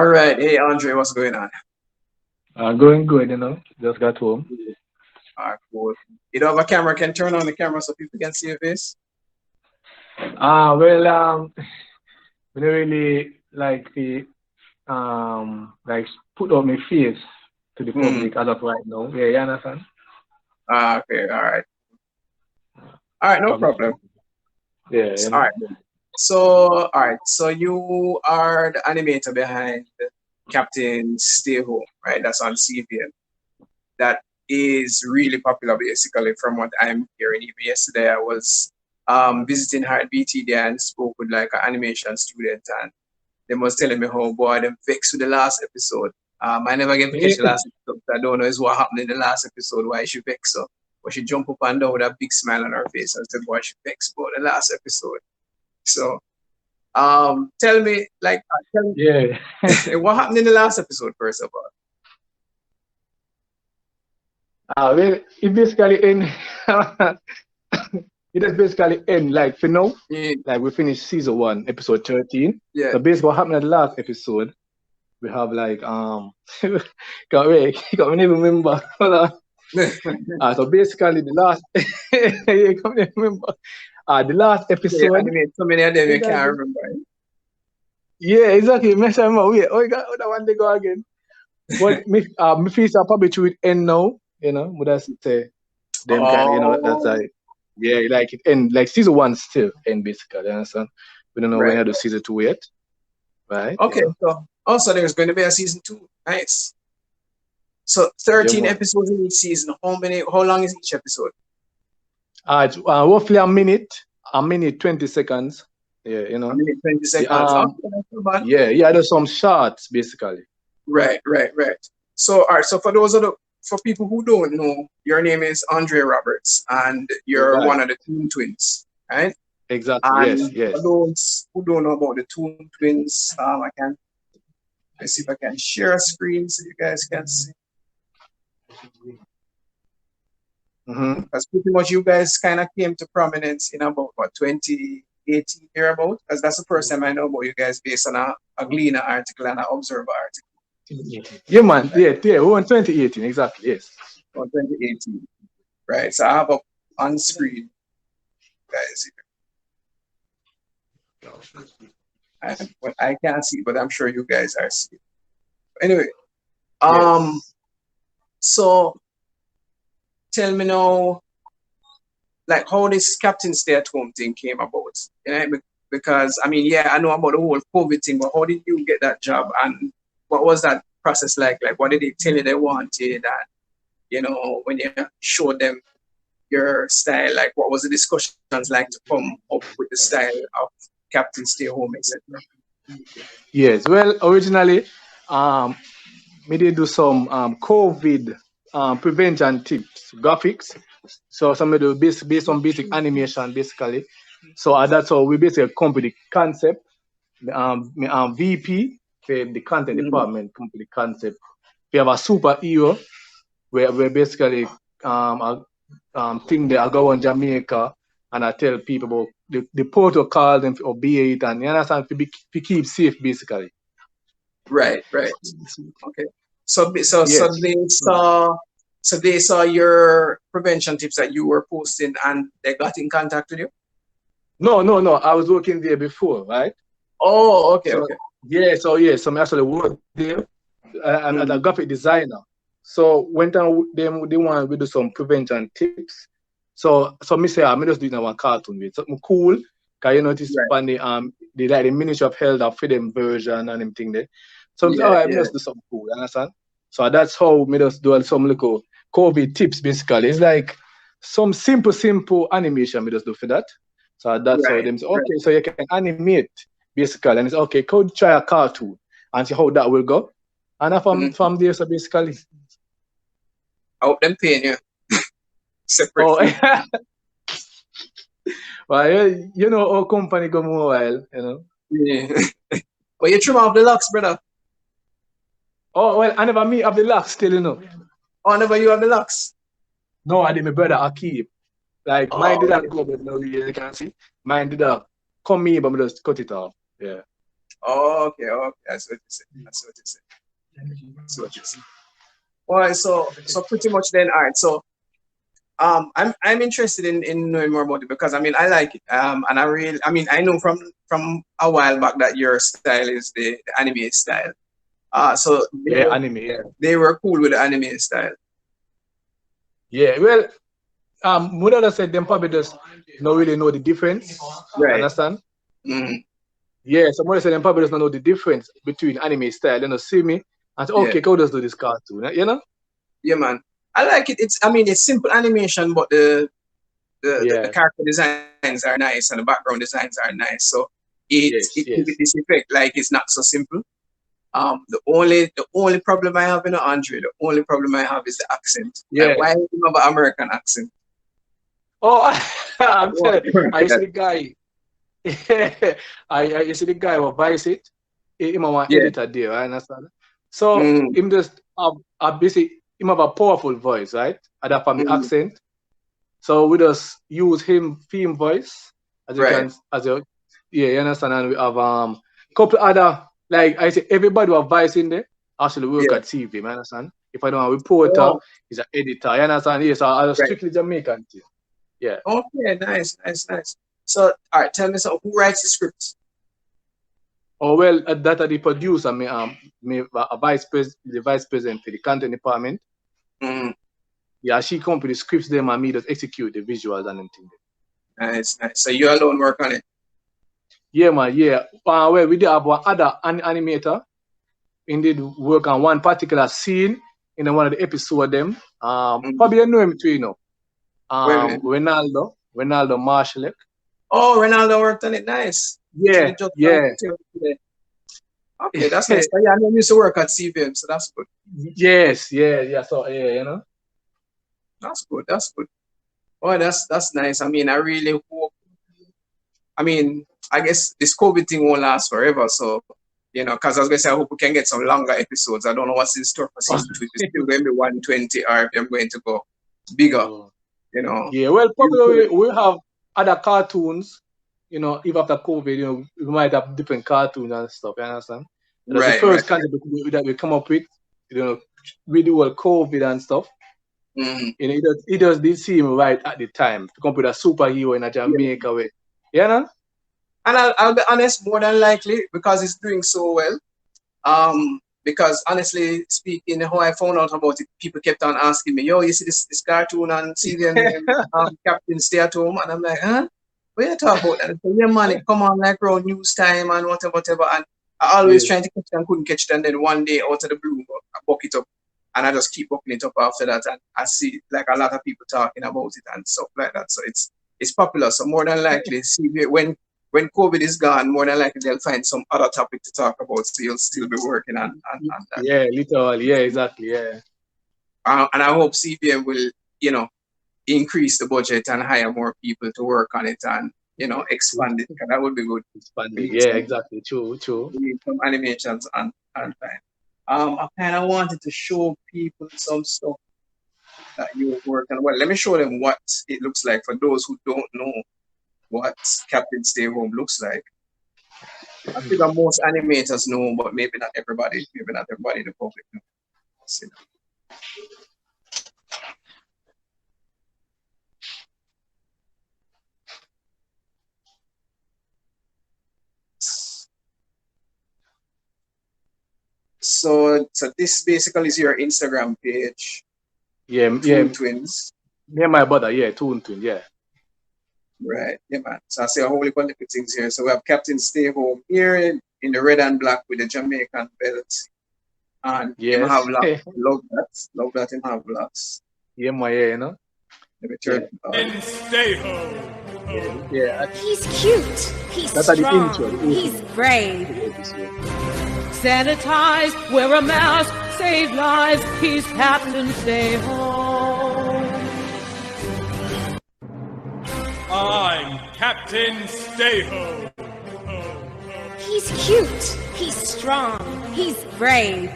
All right. Hey, Andre, what's going on? Going good, just got home. All right, cool. You don't have a camera, can turn on the camera so people can see your face? Well, we don't really like the like put out my face to the Hmm. public as of right now. Yeah, you understand? Okay. All right. All right. No Public. problem. Yeah, All right. So, all right. So you are the animator behind Captain Stay Home, right? That's on CVN. That is really popular, basically, from what I'm hearing. Even yesterday, I was visiting her at BTD and spoke with like an animation student, and they was telling me how boy them vexed with the last episode. I never get to catch the Yeah. last episode. I don't know is what happened in the last episode, why she vexed so. But she jump up and down with a big smile on her face and said, boy, she vexed about the last episode. So tell me, like, tell Yeah. me, what happened in the last episode, first of all? Well, it basically end. It just basically end like for now. Yeah, Like we finished season 1, episode 13. yeah. So basically, what happened at the last episode, we have like can't wait, can't even remember. Hold on. So basically, the last, you can't remember. The last Yeah, episode, anime, so many of them what you did I can't do? remember. Yeah, exactly. Mess remember. Wait, oh, you got that one they go again. But me face are probably to it end now. Would I say them kind of, that's Oh, like, yeah, like it end like season 1 still end basically. You understand? We don't know when right. I do season 2 yet, right? Okay, so also there's going to be a season 2. Nice. So Yeah, 13 man. episodes in each season. How long is each episode? It's, roughly a minute 20 seconds. Yeah, A minute, 20 The seconds. Okay, that's not bad. yeah, there's some shots basically. Right. So, all right. So for people who don't know, your name is Andre Roberts, and you're Right. one of the Toontwinz, right? Exactly. Yes, And for yes. those who don't know about the Toontwinz, let's see if I can share a screen so you guys can see. Mm-hmm. Because pretty much you guys kind of came to prominence in about what 2018 thereabout. Because that's the first time I know about you guys based on a Gleaner article and an Observer article. Yeah, man. Yeah. We were in 2018. Exactly. Yes. Or 2018. Right. So I have up on screen, guys. I can't see, but I'm sure you guys are seeing. Anyway, um, Yes. so tell me now, like how this Captain Stay at Home thing came about. Because I mean, yeah, I know about the whole COVID thing, but how did you get that job, and what was that process like? Like, what did they tell you they wanted, and when you showed them your style, like what was the discussions like to come up with the style of Captain Stay Home, etc. Yes. Well, originally, um, me did do some COVID prevention tips, graphics. So some of the based on basic animation, basically. So that's how we basically come with the concept. VP, the content Mm-hmm. department, come with the concept. We have a superhero where basically thing that I go on Jamaica and I tell people about the protocol them to obey it and you understand to keep safe basically. Right. Okay. So Yes. they saw your prevention tips that you were posting and they got in contact with you. No. I was working there before, right? Oh, okay, So okay. so I actually worked there and as a Mm-hmm. graphic designer. So when time they want to do some prevention tips. So me say I'm just doing one cartoon with something cool. Cause you notice Right. when the like the Ministry of Health have for them version and everything there. So I'm say, all Yeah, right, me yeah. just do something cool, you understand? So that's how me just do some little COVID tips basically. It's like some simple animation me just do for that. So that's how them say, Right. okay, so you can animate basically. And it's okay, could try a cartoon and see how that will go. And Mm-hmm. from there, so basically. I hope them paying you separate Oh, fee. well, you know, our company go more while. Yeah. But you trim off the locks, brother. Oh, well, I never meet up the locks still. Oh, never you have the locks. No, I did my brother, I keep. Like, mine Oh, did okay. not go, but no, you can see. Mine did not come me, but I just cut it off. Yeah. Oh, okay, okay. That's what you said. That's what you said. That's what you said. All right, so pretty much then, all right. So I'm interested in knowing more about it because I mean I like it. And I mean I know from a while back that your style is the anime style. So Yeah, anime, yeah. they were cool with the anime style. Yeah, well, Mudada said them probably just don't really know the difference. Right. Understand? Mm-hmm. Yeah, so Mudada said them probably just don't know the difference between anime style. They don't see me and say, okay, go just do this cartoon. You know? Yeah, man. I like it. I mean it's simple animation, but the character designs are nice and the background designs are nice. So it gives it this effect like it's not so simple. The only problem I have in Andre, the only problem I have is the accent. Yeah. Like, why do you have an American accent? Oh, I'm telling you, I see the guy. I see the guy who buys it. Him have an editor there, I understand. So him just basically him have a powerful voice, right? Other from the accent. So we just use him theme voice as you can you understand, and we have couple other, like I say, everybody who have voice in there actually work at TV, you understand? If I don't have a reporter, he's an editor, you understand? Yes, I was strictly Jamaican too. Yeah. Okay, nice. So all right, tell me so who writes the scripts? Oh well, that the producer, me the vice president for the content department. Yeah, she come with the scripts them and me just execute the visuals and everything. Nice. So you alone work on it? Yeah, man, yeah. Well, we did have one other animator. Indeed, work on one particular scene in one of the episodes of them. Probably you know him too, you know. Ronaldo Marshall. Oh, Ronaldo worked on it. Nice. Yeah. Okay, that's nice. Yeah, I know you used to work at CVM, so that's good. Yes, yeah. So yeah, you know. That's good. Oh, that's nice. I mean, I really hope. I mean, I guess this COVID thing won't last forever, so you know, because I was gonna say I hope we can get some longer episodes. I don't know what's in store for season 2. If it's still going to be 120 or if I'm going to go bigger. You know. Yeah, well, probably we'll have other cartoons. You know, even after COVID, you know, we might have different cartoons and stuff. You understand? Right. The first concept that we come up with, you know, we do all COVID and stuff. You know, it does seem right at the time to come with a superhero in a Jamaica way. You know? And I'll be honest, more than likely, because it's doing so well. Because honestly speaking, how I found out about it, people kept on asking me, yo, you see this cartoon and see them Captain Stay at Home? And I'm like, huh? What you talk about? And I said, yeah, man, it come on like around news time and whatever. And I always trying to catch it and couldn't catch it. And then one day out of the blue, I buck it up. And I just keep opening it up after that. And I see like a lot of people talking about it and stuff like that. So it's popular. So more than likely, see when COVID is gone, more than likely they'll find some other topic to talk about. So you'll still be working on that. Yeah, literally. Yeah, exactly. Yeah. And I hope CBM will, you know, increase the budget and hire more people to work on it and, you know, expand it. Because that would be good. Expand it. Yeah, exactly. True. We need some animations and time. I kind of wanted to show people some stuff that you work on. Well, let me show them what it looks like for those who don't know what Captain Stay Home looks like. I think that most animators know, but maybe not everybody. Maybe not everybody in the public knows. See. So this basically is your Instagram page. Yeah. Toontwinz. Yeah, my brother. Yeah, Toontwinz. Yeah. Right. Yeah, man. So I see a whole bunch of things here. So we have Captain Stay Home here in the red and black with the Jamaican belt. And him have locks. Love that him have locks. Yeah, my you know. Let me turn and Stay Home. Yeah. He's cute. He's strong. He's brave. Sanitize, wear a mask, save lives. He's Captain Stay Home. I'm Captain Stay Home. He's cute. He's strong. He's brave.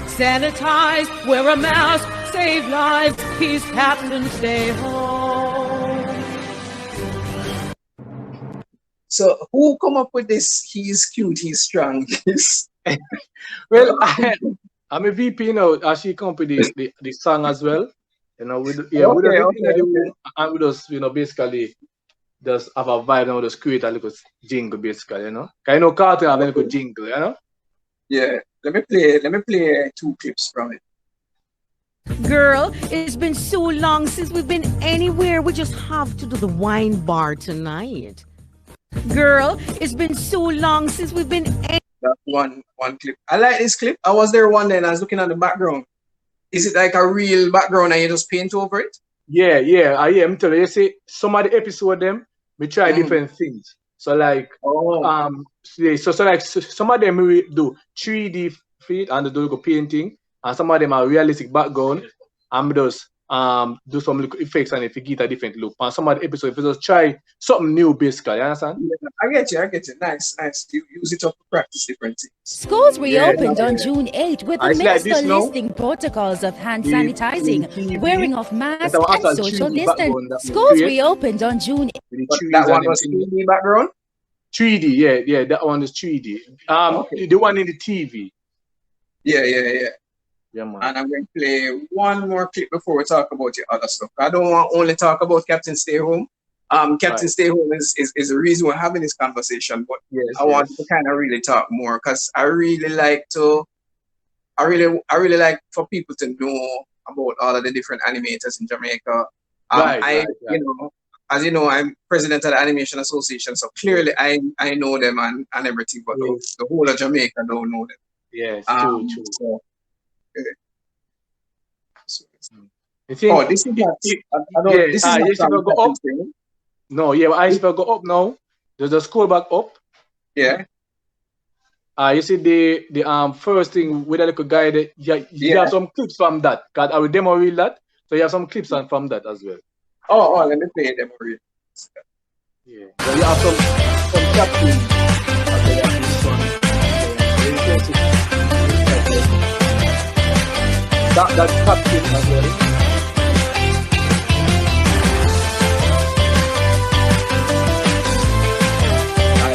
Sanitize, wear a mask, save lives. He's Captain Stay Home. So who come up with this? He's cute, he's strong. Well, I'm a VP, you know. She come up with the song as well. You know, we do, yeah, we just Okay, in okay, the okay. room and we just, you know, basically just have a vibe and we just create a little jingle, basically, you know. Cause you know, cartoon have a little Okay. jingle, you know. Yeah. Let me play 2 clips from it. Girl, it's been so long since we've been anywhere. We just have to do the wine bar tonight. Girl, it's been so long since we've been That's one clip. I like this clip. I was there one day and I was looking at the background. Is it like a real background and you just paint over it? Yeah, yeah, I'm telling you, you see, some of the episode them, we try different things. So like, Oh. so like some of them we do 3D feet and do little painting, and some of them are realistic background, and we just do some little effects and if you get a different look. And some of the episodes, we just try something new, basically. You understand? Yeah, I get you. Nice. You use it up to practice different things. Schools Yeah, reopened on June 8 with the it's like minister this now. listing protocols of hand The sanitizing, TV, wearing of that's masks, our and actual social 3D distance. background that we Schools create. reopened on June 8. With the But trees that one and was everything. 3D background? 3D, yeah, that one is 3D. Okay. The one in the TV. Yeah. Yeah, man. And I'm going to play one more clip before we talk about the other stuff. I don't want to only talk about Captain Stay Home. Captain Right. Stay Home is the reason we're having this conversation, but Yes, I want to kind of really talk more because I really like for people to know about all of the different animators in Jamaica. Right. You know, as you know, I'm president of the Animation Association, so clearly I know them and everything, but Yes. the whole of Jamaica don't know them. Yes, true. So, You think, oh, this is not. I don't. yeah, This is not you should from go up. Captain Stay. No, yeah, I should go up now. There's a scroll back up. Yeah. You see the first thing with a little guy that you have some clips from that. Cause I will demo reel that. So you have some clips from that as well. Oh, let me play them for you. Yeah. So you have some captions. That's caption as well.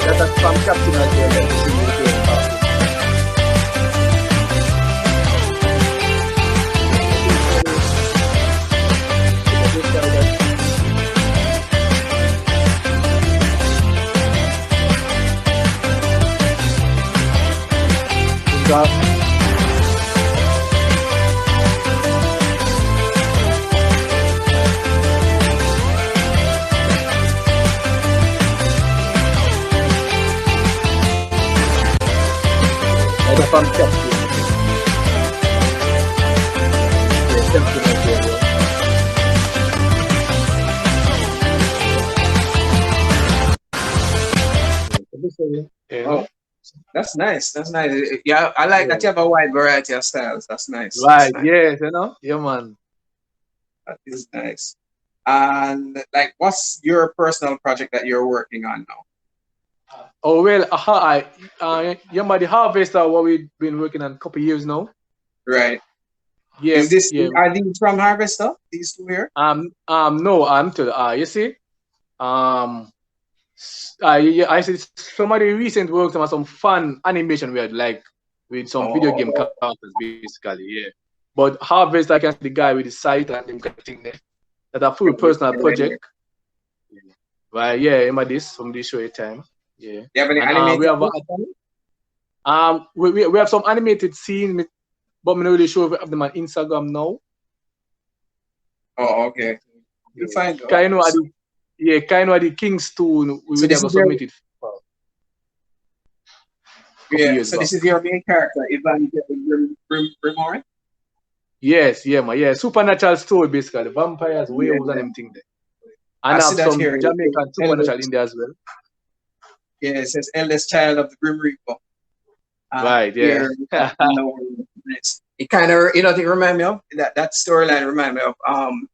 That's from caption as well. Let me see what you're talking. From caption. Oh, that's nice. Yeah, I like that you have a wide variety of styles. That's nice. Right, That's nice. yes, you know? Yeah, man. That is nice. And like, what's your personal project that you're working on now? Oh, well, yeah, man, the Harvester, what we've been working on a couple of years now. Right. Yeah. Is this, yeah. are these from Harvester? These two here? No, you see, I see some of the recent works on some fun animation we had, like with some video game characters, basically, yeah. But Harvest, I can see the guy with the site and them kind of thing there. That a full personal project. Right, yeah, remember this from this show time. Yeah. You have any we have some animated scenes, but I'm not really sure if we have them on Instagram now. Oh, okay. You'll find out. Kind of the Kingston we never submitted. Yeah, so this is your main character, Ivan Grimoire? Yes, yeah, supernatural story basically. Vampires, werewolves, and everything there. And I have some Jamaican supernatural in there as well. Yeah, it says eldest child of the Grim Reaper. Right, yeah. It kind of, it remind me of that storyline. Remind me of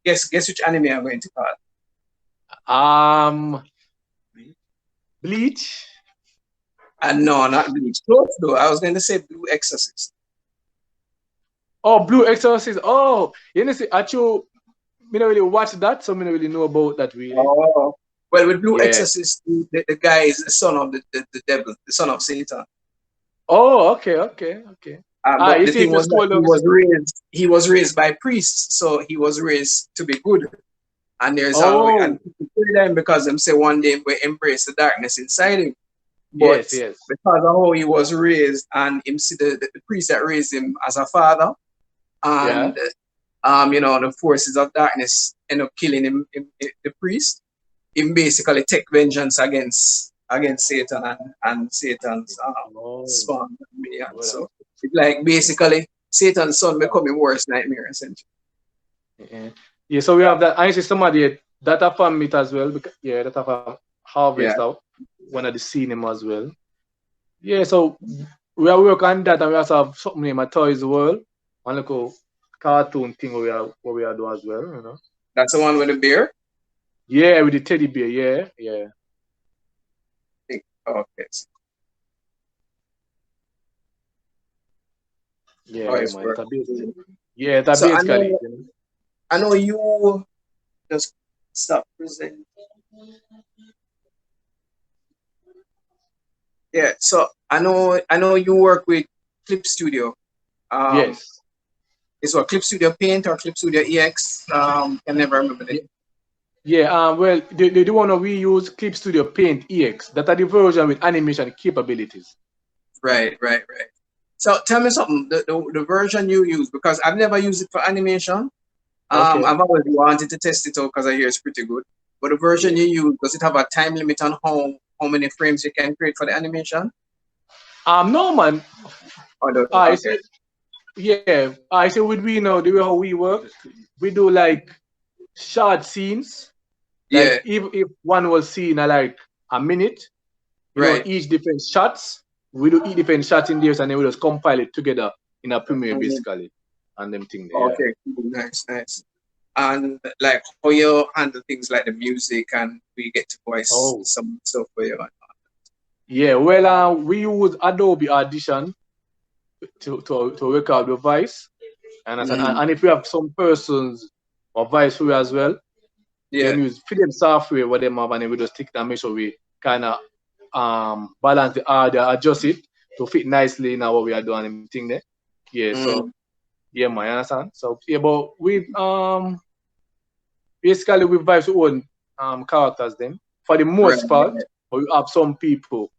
guess which anime I'm going to call. Bleach. No, not Bleach. Close though. I was going to say Blue Exorcist. Oh, Blue Exorcist. Oh, you know, see, actually, I don't really watch that, so I don't really know about that really. Oh, Well, with Blue Yeah. Exorcist, the guy is the son of the devil, the son of Satan. Oh, okay. But You the see, thing if you was that scroll down, he was raised by priests, so he was raised to be good. And there's oh, and people kill them because them say one day we embrace the darkness inside him. But yes. because of how he was raised, and him see the priest that raised him as a father, Yeah. and the forces of darkness end up killing the priest. Him basically take vengeance against Satan and Satan's Oh, spawn minion. well, So it's like basically Satan's son becoming worse nightmare essentially. yeah. So we have that. I see somebody that have from it as well. Yeah, that have a Yeah. harvest out one of the cinema as well. Yeah, so we are working on that, and we also have something named a Toys World, one little cartoon thing what we are doing as well, you know. That's the one with the bear? Yeah, with the teddy bear, yeah. Okay. Yeah, Toys man. World. That's So basically it, I know you just stop presenting. Yeah, so I know you work with Clip Studio. Yes. It's what, Clip Studio Paint or Clip Studio EX? I never remember the name. Yeah, well, the one we use Clip Studio Paint EX. That are the version with animation capabilities. Right. So tell me something, the version you use, because I've never used it for animation. Okay. I've always wanted to test it out because I hear it's pretty good. But the version you use, does it have a time limit on how many frames you can create for the animation? No, man. Okay. I say with we know the way how we work, we do like short scenes. Like if one was seen like a minute, each different shots, we do each different shots in there, and then we just compile it together in a Premiere basically, and them thing there. Okay, cool. Nice. And like how you handle things like the music, and we get to voice some stuff for you. Yeah, well, we use Adobe Audition to record the voice, and if we have some persons or voice for as well, then use film software what them have, and then we just stick and make sure we kind of balance the audio, adjust it to fit nicely in what we are doing and thing there. Yeah, so yeah, man, you understand? So yeah, but we basically we voice our own characters then for the most part, but we have some people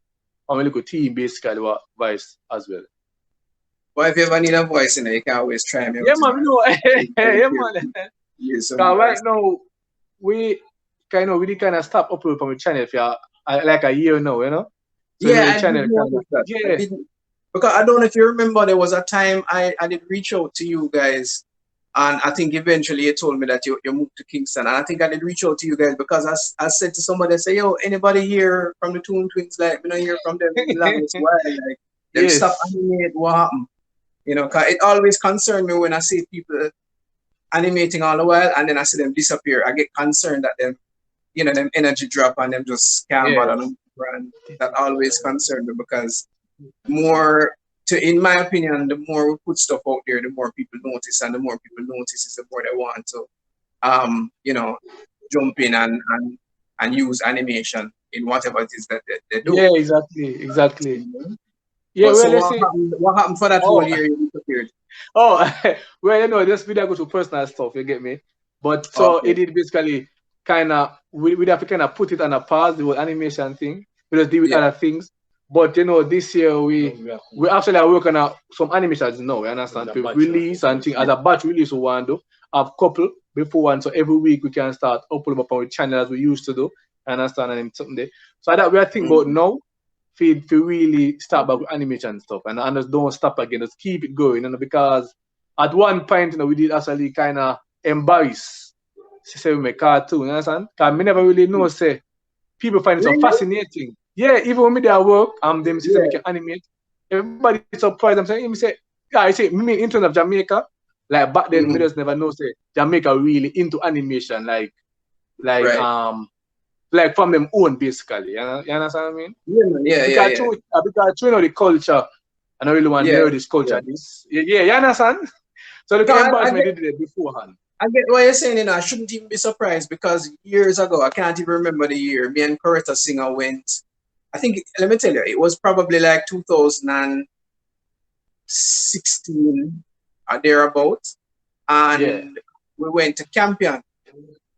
from a little team basically what voice as well. But if you ever need a voice in there, you can always try me. Yeah, man, no. Yeah, man. Right now, we kind of stop upload from the channel for like a year now, you know? So I didn't, because I don't know if you remember, there was a time I did reach out to you guys, and I think eventually you told me that you moved to Kingston, and I think I did reach out to you guys because I said to somebody, I say, yo, anybody here from the Toontwinz, like, we don't hear from them in the longest while, like, them stop animate, what happened? You know, cause it always concerned me when I see people animating all the while, and then I see them disappear. I get concerned that them, them energy drop and them just can't bother them. And that always concerned me because in my opinion, the more we put stuff out there, the more people notice, and the more people notice is the more they want to, jump in and use animation in whatever it is that they do. Yeah, exactly. Yeah, well, what happened for that whole year you disappeared? Well, this video goes to personal stuff, you get me? But so it did basically kind of, we'd have to kind of put it on a pause, the whole animation thing. We just deal with other things. But, this year we actually are working on some animations now, you understand? To release and things, as a batch release we want to do, have couple before one, so every week we can start uploading up on the channel as we used to do, you understand? And something there. So that we are thinking about now, to really start back with animation stuff, and just don't stop again, just keep it going, because at one point, we did actually kind of embarrass say we make cartoon, you understand? Because we never really know, say, people find it so fascinating. Yeah, even when we do work, them say we can animate, everybody is surprised. I'm saying, I say, me in terms of Jamaica, like back then, we just never know, say, Jamaica really into animation, like from them own, basically. You understand what I mean? Because the culture, and I really want to know this culture. You understand? So the embarrassment did it beforehand. I get what you're saying, I shouldn't even be surprised because years ago, I can't even remember the year, me and Coretta Singer went, I think, let me tell you, it was probably like 2016 or thereabout. And we went to Campion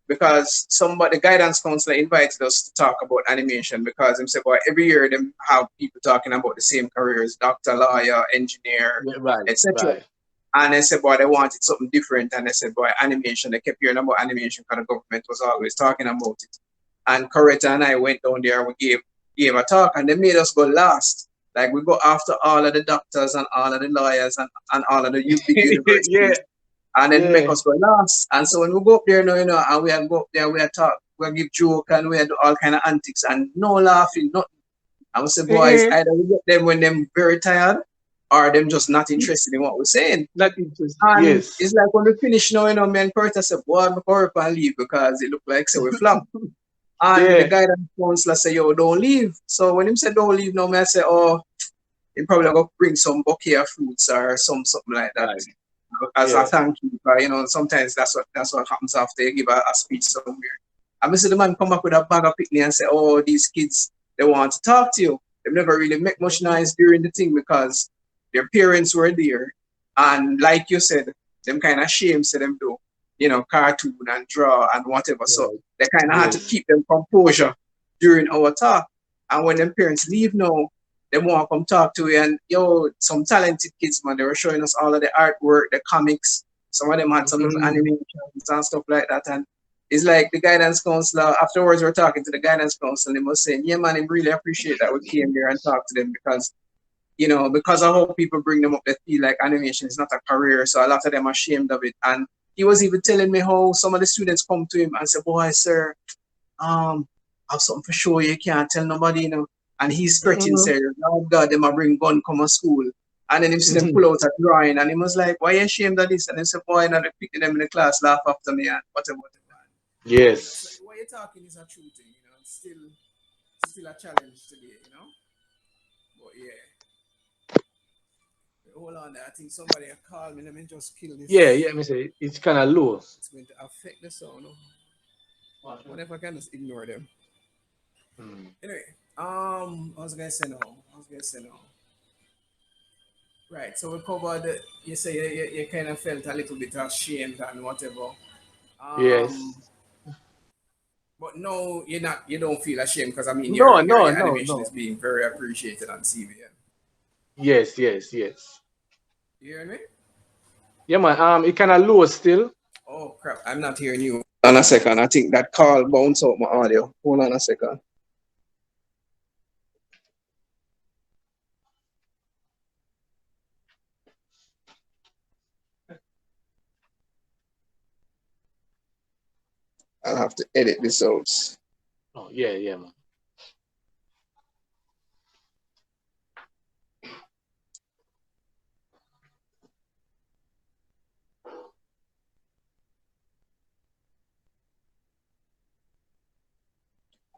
because somebody, the guidance counselor invited us to talk about animation because they said, boy, every year they have people talking about the same careers, doctor, lawyer, engineer, etc. And they said, boy, they wanted something different. And they said, boy, animation. They kept hearing about animation because the government was always talking about it. And Coretta and I went down there and we gave a talk and they made us go last. Like we go after all of the doctors and all of the lawyers and all of the big universities. And then make us go last. And so when we go up there now, and we had go up there, we had talk, we give joke and we had do all kind of antics and no laughing, nothing. And we say, boys, either we get them when them very tired or them just not interested in what we're saying. Not interested. And it's like when we finish now, me and Curtis said, boy, I'm going to leave because it looked like so we flop. And the guidance counselor say, yo, don't leave. So when him said don't leave now, I say, oh, he probably going to bring some bouquet of fruits or something like that. As a thank you, because sometimes that's what happens after you give a speech somewhere. And I see the man come back with a bag of picnic and say, oh, these kids, they want to talk to you. They never really make much noise during the thing because their parents were there. And like you said, them kind of shame to them do, cartoon and draw and whatever. So they kind of had to keep them composure during our talk. And when them parents leave now, they want to come talk to you and some talented kids, man. They were showing us all of the artwork, the comics. Some of them had some little animations and stuff like that. And it's like the guidance counselor, afterwards we're talking to the guidance counselor, and they was saying, yeah, man, I really appreciate that we came here and talked to them because, because of how people bring them up, they feel like animation is not a career. So a lot of them are ashamed of it. And he was even telling me how some of the students come to him and say, boy, sir, I have something for sure you can't tell nobody, And he's stretching, saying, oh God, they might bring gun come to school. And then he see them pull out a drawing and he was like, why are you ashamed of this? And he said, boy, not pick them in the class, laugh after me and whatever. Yes. Like, what you're talking is a true thing, It's still a challenge today, But yeah. Hold on there. I think somebody called me. Let me just kill this. Yeah, me say it's kind of low. It's going to affect the sound. What if I can just ignore them? Anyway, I was gonna say no. Right, so we covered. You say you kind of felt a little bit ashamed and whatever. Yes. But no, you're not. You don't feel ashamed because your animation is being very appreciated on CVM. Yes. You hear me? Yeah, man. It kind of low still. Oh crap! I'm not hearing you. Hold on a second. I think that call bounced out my audio. Hold on a second. I'll have to edit this out. Oh, yeah, man.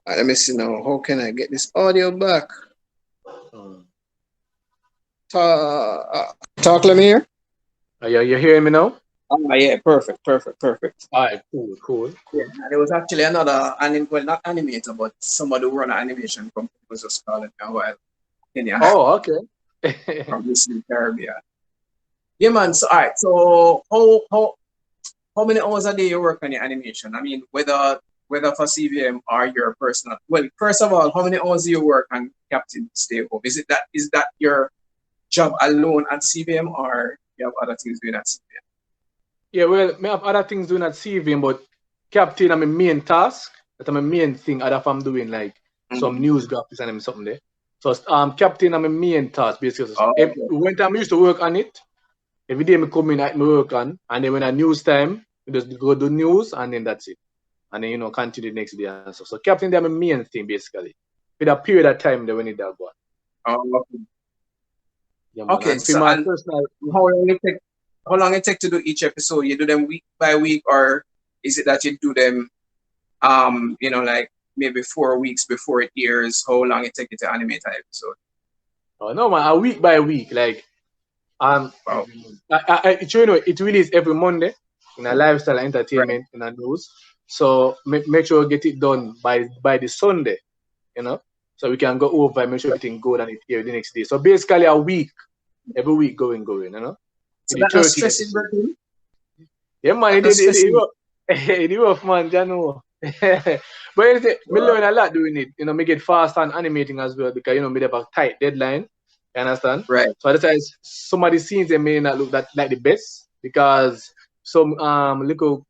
Let me see now. How can I get this audio back? Talk, let me hear. You hearing me now? Yeah, perfect. All right, cool. Yeah, there was actually another, not animator, but somebody who run an animation company was just calling me a while. Oh, okay. From this in Caribbean. Yeah, man. So, all right. So, how many hours a day you work on your animation? I mean, whether for CVM or your personal. Well, first of all, how many hours do you work on Captain Stay Home? Is that your job alone at CVM, or you have other things doing at CVM? Yeah, well, I have other things doing at CVM, but Captain, I'm a main task. That's my main thing. Other I'm doing like some news graphics and something there. So Captain, I'm a main task basically. Okay. When time I used to work on it, every day I come in, I work on, and then when I news time, I just go do news, and then that's it. And then continue the next day and stuff. So Captain, they're my main thing basically. With a period of time that we need that one. Okay. Yeah, okay. So how long it take to do each episode? You do them week by week, or is it that you do them like maybe 4 weeks before it airs? How long it take you to animate an episode? Oh no, man, a week by week. Like it really is every Monday. in a lifestyle and entertainment in a news. So make sure we get it done by the Sunday, you know, so we can go over and make sure everything good and it here the next day. So basically a week, every week going, you know. So The that was 13 stressing, episode. bro. Yeah, man, That was stressing. it rough, man, you know. But you see, me learn a lot doing it. You know, make it fast and animating as well because you know me have a tight deadline. You understand? Right. So that's why some of the scenes they may not look that like the best because some little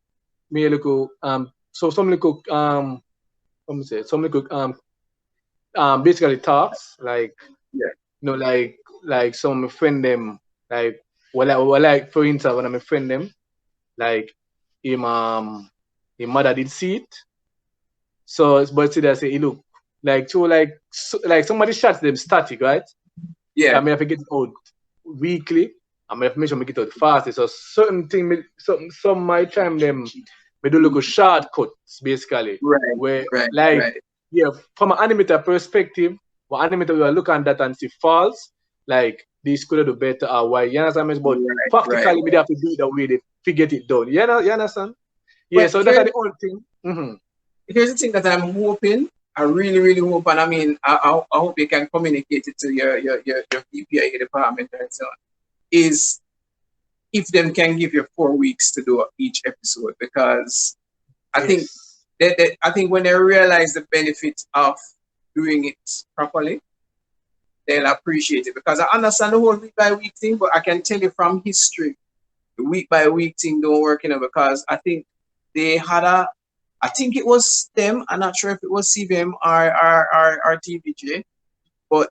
me little so some little what me say some little basically talks like Yeah. you know like some friend them like like for instance when I'm a friend them like his mother did see it. So but see that say he look like so like somebody shots them static, right? Yeah. I mean, if I get it out weekly, I mean, if make sure I get it out fast. So certain thing, some my time them, we do look shortcuts basically, Right. where Right. like Right. yeah, from an animator perspective, what animator we are looking at that and see falls, like this could do better or why you understand me? But Right. practically, we have to do it the way they get it done. You understand? Yeah, But so that's the only thing. here's the thing that I'm hoping. I really, really hope, and I mean, I hope you can communicate it to your PPI department and so on. Is if them can give you 4 weeks to do each episode, because I think I think when they realize the benefit of doing it properly, they'll appreciate it. Because I understand the whole week by week thing, but I can tell you from history, the week by week thing don't work, you know, because I think they had I think it was them. I'm not sure if it was CVM or TVJ, but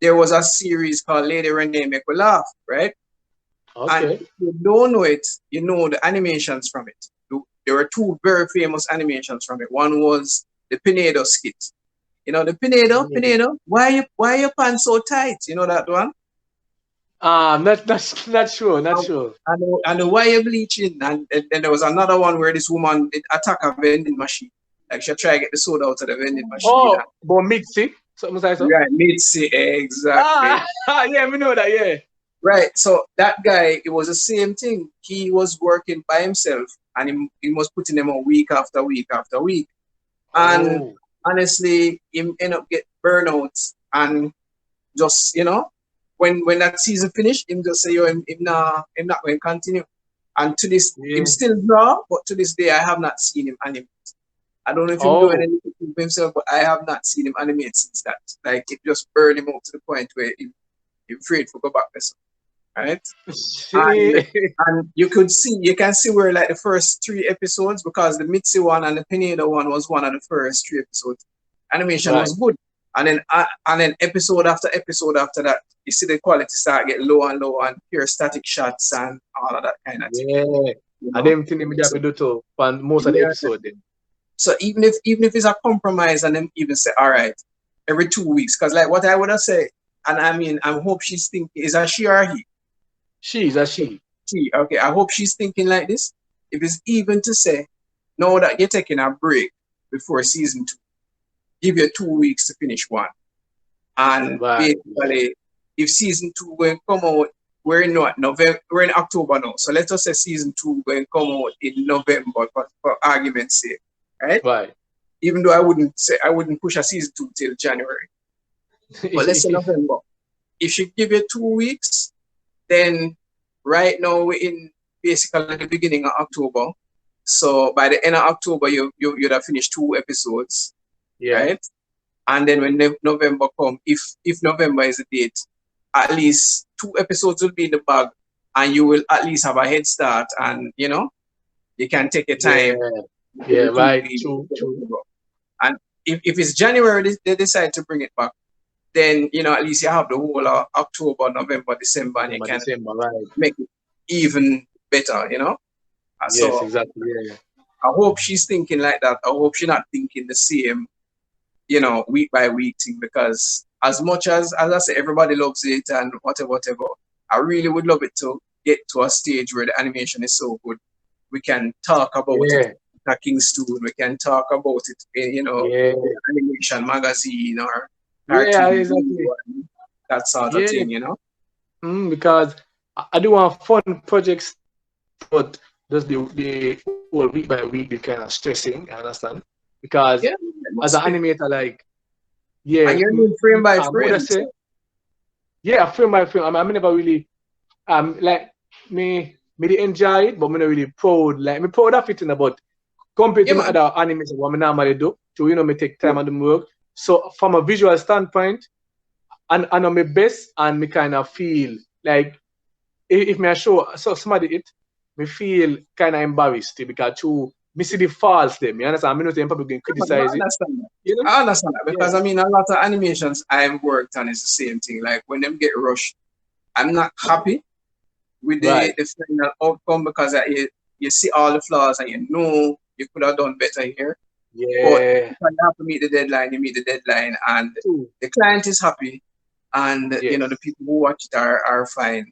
there was a series called Lady Renee Make We Laugh, right? And Okay. if you don't know it, you know the animations from it. There were two very famous animations from it. One was the Pinedo skit. You know the Pinedo. Why are your pants so tight? You know that one? Not sure, not sure. And the why you bleaching? And then there was another one where this woman did attack a vending machine. Like she tried to get the soda out of the vending machine. Oh, but mixy. Something like that. Right, Mitzi, exactly. Yeah, we know that, yeah. Right. So that guy, it was the same thing. He was working by himself and he was putting them on week after week after week. And honestly, him end up get burnout and just, you know, when that season finished, him just say, yo, him not going to continue. And to this, him still draw, but to this day, I have not seen him animate. I don't know if he's doing anything for himself, but I have not seen him animate since that. Like, it just burned him out to the point where he's afraid to go back there. Right? And you can see where like the first 3 episodes, because the Mitzi one and the Pineda one was one of the first 3 episodes. Animation was good. And then episode after episode after that, you see the quality start get lower and lower and pure static shots and all of that kind of thing. Yeah. You know? I didn't think they have to do too for most of the episode then. So even if it's a compromise and then even say, all right, every 2 weeks, because like what I would have said, and I mean, I hope she's thinking, is a she or he? She's a she. She, okay. I hope she's thinking like this. If it's even to say, know that you're taking a break before season 2, give you 2 weeks to finish one. And basically, if season 2 going to come out, we're in November, we're in October now. So let us say season 2 going to come out in November for argument's sake. Right? Even though I wouldn't push a season 2 till January. But let's say November. If she give you 2 weeks, then right now we're in basically the beginning of October. So by the end of October, you'd have finished 2 episodes. Yeah. Right? And then when November come, if November is the date, at least 2 episodes will be in the bag, and you will at least have a head start, and you know you can take your time. Yeah, right. True. And if it's January they decide to bring it back, then you know at least you have the whole October, November, December, and you can make it even better, you know. Yes, exactly. Yeah. I hope she's thinking like that. I hope she's not thinking the same, you know, week by week thing, because as much as I say, everybody loves it and whatever, I really would love it to get to a stage where the animation is so good. We can talk about it at Kingston. We can talk about it in, you know, animation magazine or exactly. That sort of thing, you know. Because I do want fun projects but just the whole week by week be kind of stressing, I understand? Because Yeah, it as an must be. animator, like, yeah, And you're doing frame by would I frame. say, yeah, film by film. I never really like me they enjoy it, but me not really proud. Like me proud of it, but compared Yeah, to my man. other animation, what me normally do, to me take Yeah. time and do my work. So from a visual standpoint, and on my best, and me kind of feel like if me I show so somebody it, me feel kind of embarrassed because to me see the faults there. Me understand? Me know them people can Yeah, man, I criticize it, understand that. you know? I understand that Yeah, because I mean a lot of animations I've worked on is the same thing. Like when them get rushed, I'm not happy with right. the final outcome because you see all the flaws and you know you could have done better here. But Yeah, because you have to meet the deadline, you meet the deadline, and true. the client is happy, and you know the Yes, people who watch it are fine.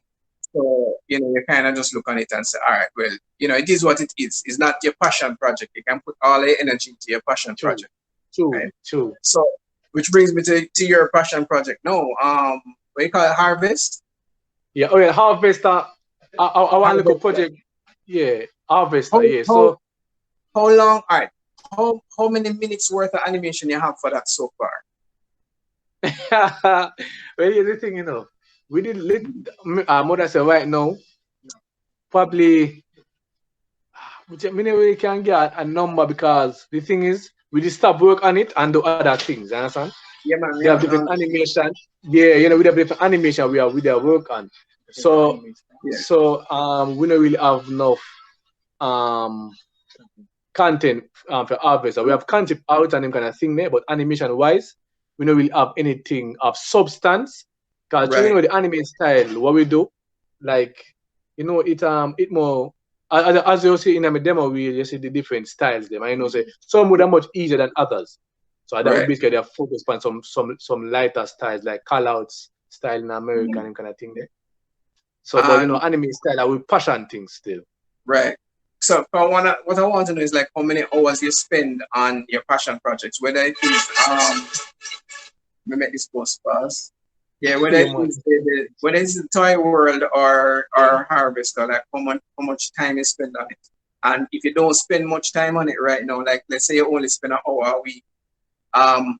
So you know you kind of just look on it and say, all right, well, you know it is what it is. It's not your passion project. You can put all your energy into your passion true, project, true, right? true. So, which brings me to your passion project. No, what you call it, harvest? Yeah, oh yeah, Harvester. I want to look a Harvester. project. Yeah, Harvester. How Yeah, how so how long? All right. How many minutes worth of animation you have for that so far? well, here's the thing, we did mother say right now, probably which I mean we can get a number because the thing is we just stop work on it and do other things, you understand? Yeah, man. They Yeah, have man. different animation. Yeah, we have different animation we their work on. So Yeah. we don't really have enough um content for Harvester. We have concept out and them kind of thing there, but animation wise, we don't really have anything of substance. Because Right. the anime style, what we do, like it more as you see in a demo, we you see the different styles them. I know say some would are much easier than others. So that would Right. basically they focus on some lighter styles like call outs style in America and kind of thing there. So but And anime style I will passion things still. right. So what I want to know is like how many hours you spend on your passion projects, whether it is let me make this post fast. Yeah, whether Yeah it man. is whether it's the toy world or harvester, like how much time you spend on it. And if you don't spend much time on it right now, like let's say you only spend an hour a week, um,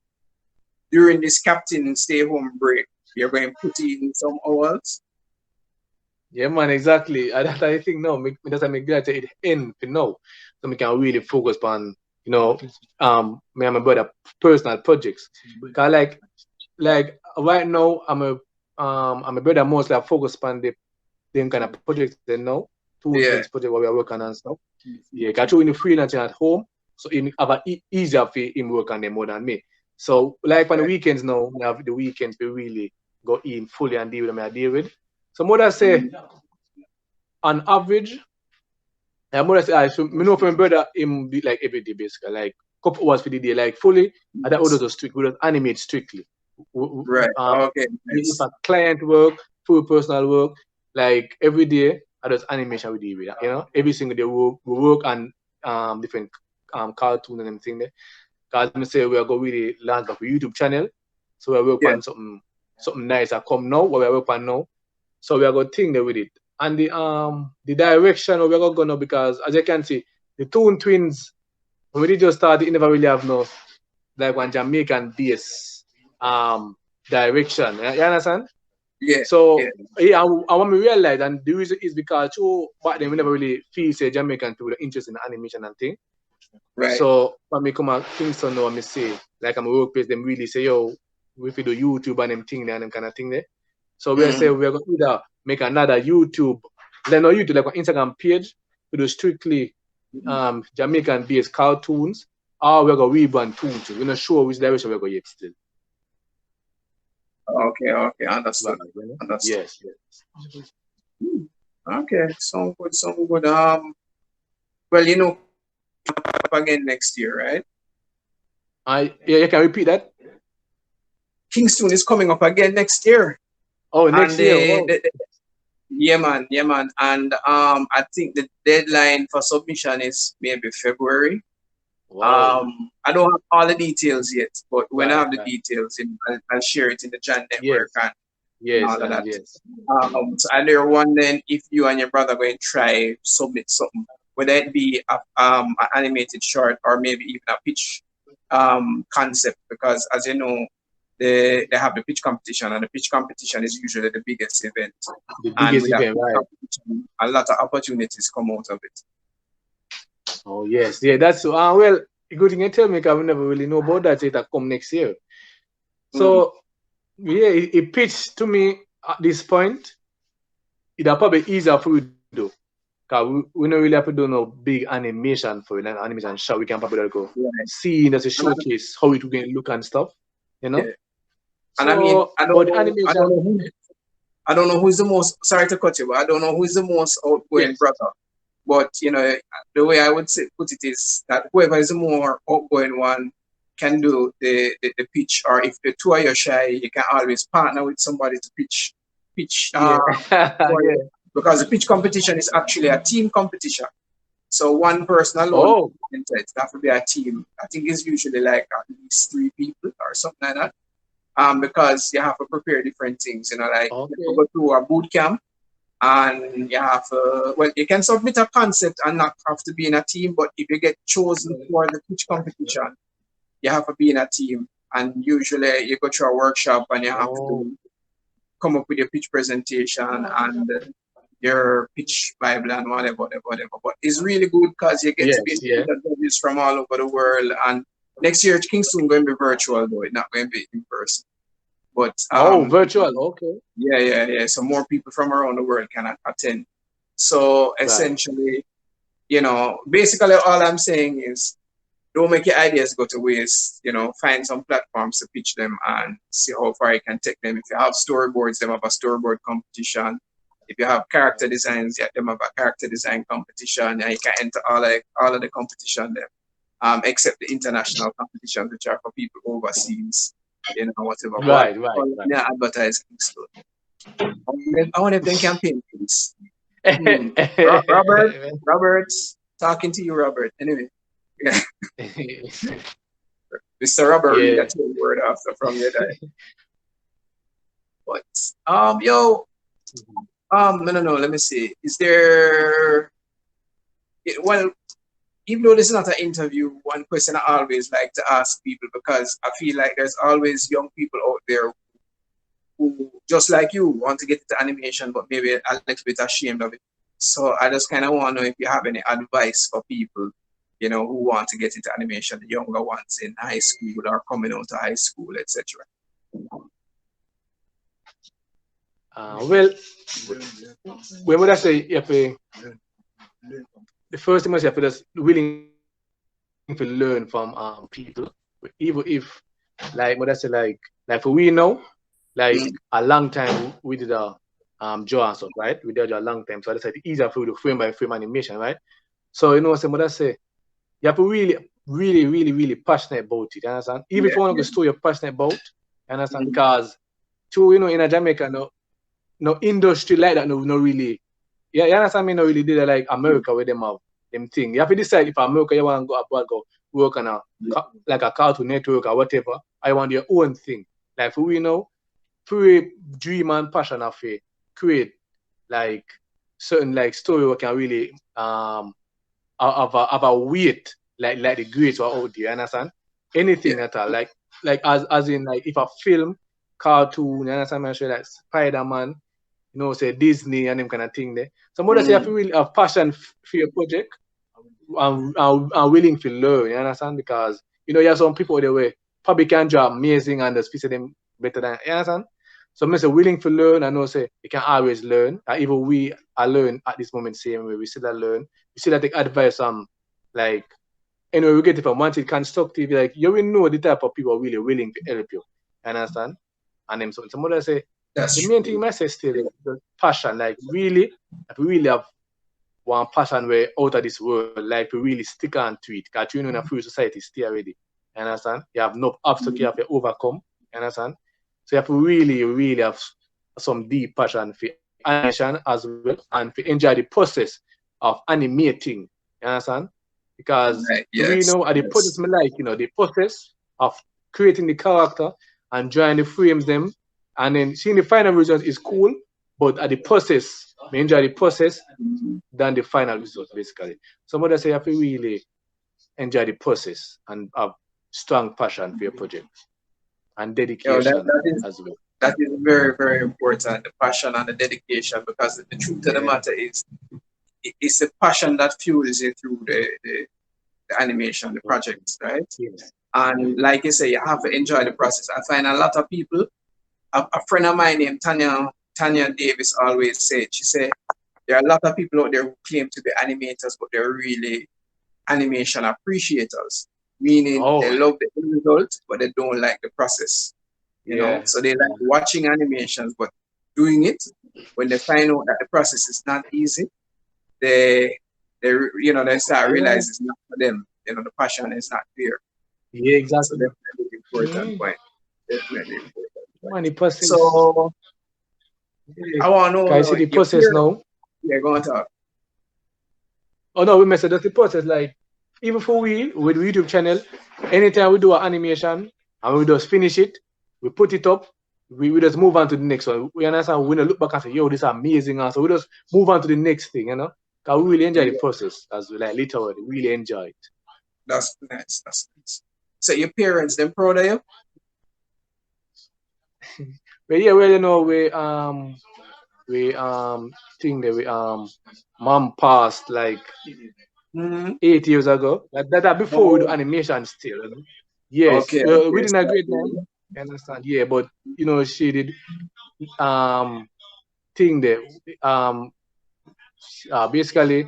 during this captain stay home break, you're going to put in some hours. Yeah, man, exactly. That I think no, that's make glad to it end for now. So we can really focus on, me and my brother personal projects. Cause like right now I'm a brother mostly I focus on the them kind of projects they know, Toontwinz Yeah. project what we are working on and stuff. Yeah, cause in the freelancing at home, so in have a easier for him work on them more than me. So like on the Right. weekends now, we have the weekends we really go in fully and deal with them I deal with. So more than say on average, I'm gonna say so me know from my brother him be like every day basically, like couple hours for the day, like fully, and that orders are strict. We don't animate strictly. Right. Okay. If Nice. a client work, full personal work, like every day, I just animation we do with that, every single day we work on different cartoon and everything there. Cause me say we are going really launch of a YouTube channel, so we work Yeah. on something nice that come now, what we work on now. So we are going to think there with it. And the direction we are going to because as you can see, the Toontwinz, when we did just start, it never really have no like one Jamaican base direction. You understand? Yeah. So Yeah. yeah, I want to realize, and the reason is because back then we never really feel say Jamaican people are interested in animation and thing. Right. So when me come at Kingston now, I say like I'm a workplace, them really say yo, we do YouTube and them thing there and them kind of thing there. So we say Mm. we're going to either make another YouTube, then not YouTube, like an Instagram page to do strictly Jamaican based cartoons, or we're going to rebrand Toons. We're not sure which direction we're going to get still. Okay. Okay. Understood. Right, Understood. yes, yes. Okay. Sound good. Sound good. Well, up again next year, right? Yeah, you can repeat that. Kingston is coming up again next year, Oh, and next year. Oh. yeah, man, yeah, man, and I think the deadline for submission is maybe February. Wow. I don't have all the details yet, but when I Right, have the right. details, I'll share it in the JANN Yes. network, and Yes, all of that. yes. So and there one then if you and your brother going to try submit something, whether it be an animated short or maybe even a pitch concept, because as you know, they have the pitch competition, and the pitch competition is usually the biggest event. The And biggest with that event, pitch right? competition, a lot of opportunities come out of it. Oh yes, yeah. That's well. Good thing you tell me, because we never really know about that. It come next year. So yeah, it pitched to me at this point. It'll probably easier for you to do. Because we don't really have to do no big animation for it, like animation show. We can probably go see that's a showcase how it will look and stuff, you know. Yeah. So, And I mean, but animation, I don't know who is the most, sorry to cut you, but I don't know who is the most outgoing brother. But, you know, the way I would put it is that whoever is the more outgoing one can do the pitch. Or if the two of you shy, you can always partner with somebody to pitch. yeah. Because the pitch competition is actually a team competition. So one person alone, that would be a team. I think it's usually like at least 3 people or something like that. Because you have to prepare different things, you know, like you go to a boot camp and you have well, you can submit a concept and not have to be in a team, but if you get chosen for the pitch competition, you have to be in a team. And usually you go through a workshop and you have to come up with your pitch presentation and your pitch Bible and whatever. But it's really good because you get to be in judges from all over the world. And next year, Kingston going to be virtual, though. It's not going to be in person. But virtual, okay. Yeah. So more people from around the world can attend. So essentially, you know, basically all I'm saying is don't make your ideas go to waste. You know, find some platforms to pitch them and see how far you can take them. If you have storyboards, them have a storyboard competition. If you have character designs, them have a character design competition, and you can enter all of the competition there, except the international competitions, which are for people overseas, you know, whatever. Right. Yeah, advertising stuff. I want to then campaign for this. Robert, talking to you, Robert. Anyway, yeah. Mr. Robert, we got your word after from your dad. But no, let me see. Is there, well, even though this is not an interview, one question I always like to ask people, because I feel like there's always young people out there who, just like you, want to get into animation, but maybe a little bit ashamed of it. So I just kind of want to know if you have any advice for people, you know, who want to get into animation, the younger ones in high school or coming out of high school, etc. Well, when would I say the first thing is you have to just willing to learn from people, even if like what I say like for we know like a long time we did a draw and stuff, right? We did a long time, so I decided easier for you to frame by frame animation, right? So you know what I say, you have to really passionate about it, you understand? Even if you want to go store you're passionate about, you understand? Because you know in Jamaica no industry like that no really, you understand me, no really did like America where them have them thing. You have to decide if America you want to go abroad, go work on like a Cartoon Network or whatever, I want your own thing. Like for we know, for dream and passion of it, create like certain like story we can really have a weight like the greats were out there, you understand? Anything at all. Like as in like if a film, cartoon, you understand me, like Spider-Man, you know, say Disney and them kind of thing there. Somebody say if you really have passion for your project and willing to learn, you understand? Because you know you have some people the way probably can draw amazing and the speech of them better than, you understand? So I say willing to learn, I know say you can always learn. Even we are learn at this moment same way. We still learn. We still take advice like anyway we get it from one thing constructive, like you will know the type of people really willing to help you. You understand? And then so somebody say the main thing I say still is the passion, like really, if we really have one passion way out of this world, like to really stick on to it, because you know in a free society stay already. You understand? You have no obstacle you have to overcome, you understand? So you have to really have some deep passion for animation as well and to enjoy the process of animating, you understand? Because we know at the process like, you know, the process of creating the character and drawing the frames them And then seeing the final result is cool, but at the process, I enjoy the process than the final result, basically. Somebody say you have to really enjoy the process and have strong passion for your project and dedication as well. That is very, very important, the passion and the dedication, because the truth of the matter is, it's the passion that fuels you through the animation, the projects, right? Yes. And like you say, you have to enjoy the process. I find a lot of people, a friend of mine named Tanya Davis always said, she said, there are a lot of people out there who claim to be animators, but they're really animation appreciators, meaning they love the end result, but they don't like the process. You know, so they like watching animations, but doing it, when they find out that the process is not easy, they start realizing it's not for them. You know, the passion is not there. Yeah, exactly. So definitely important point. Definitely important point. So I want to know. Can I see the process now? Yeah, go on talk. Oh no, we messed up the process. Like even for we with the YouTube channel, anytime we do an animation and we just finish it, we put it up, we just move on to the next one. We understand, we don't look back and say, yo, this is amazing. And so we just move on to the next thing, you know? Because we really enjoy the process, as we like literally really enjoy it. That's nice. That's nice. So your parents, them proud of you? But yeah, well, you know, we think that mom passed like 8 years ago. That before we do animation still, you know? Yes. Okay, we didn't agree with them. You understand? Yeah, but you know, she did thing that basically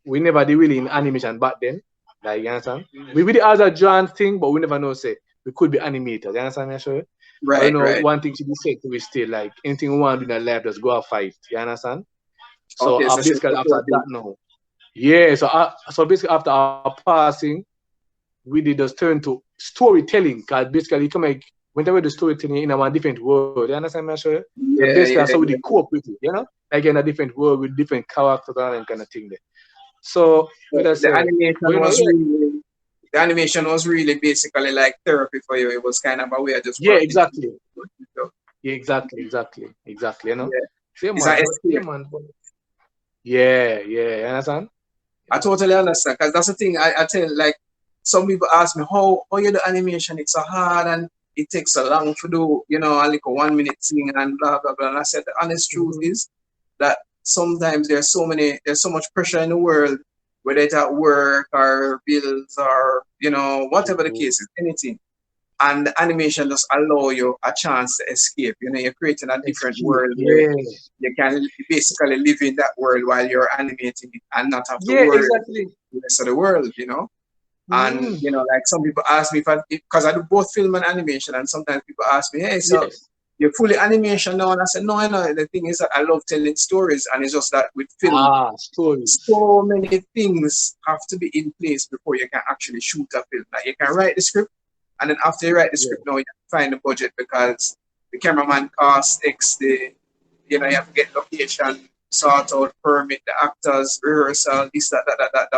we never did really in animation back then. Like, you understand? We really as a JANN thing, but we never know say we could be animators. You understand me? Sure. Right. But, you know, one thing she be said to is still like anything we want to do in life, just go and fight. You understand? So, so basically after that now. Yeah, so basically after our passing, we did just turn to storytelling, because basically you can make whenever the storytelling in a different world. You understand me? Sure. Yeah, so basically so we cope with it, you know? Like in a different world with different characters and kind of thing there. So the animation was really basically like therapy for you. It was kind of a way of just exactly. Yeah, exactly. You know, man. Yeah, you understand? I totally understand, because that's the thing. I tell, like, some people ask me how you do animation. It's so hard and it takes so long to do. You know, like a 1 minute thing and blah blah blah. And I said the honest truth is that sometimes there's so much pressure in the world, whether it's at work or bills or, you know, whatever the case is, anything. And the animation just allow you a chance to escape. You know, you're creating a different world where you can basically live in that world while you're animating it and not have to worry the rest of the world, you know. And, you know, like some people ask me because I do both film and animation, and sometimes people ask me, hey, so you're fully animation now? And I said, no, the thing is that I love telling stories, and it's just that with film, so many things have to be in place before you can actually shoot a film. Like, you can write the script, and then after you write the script, now you have to find the budget, because the cameraman costs X, you know, you have to get location, sort out, permit, the actors, rehearsal, this, that.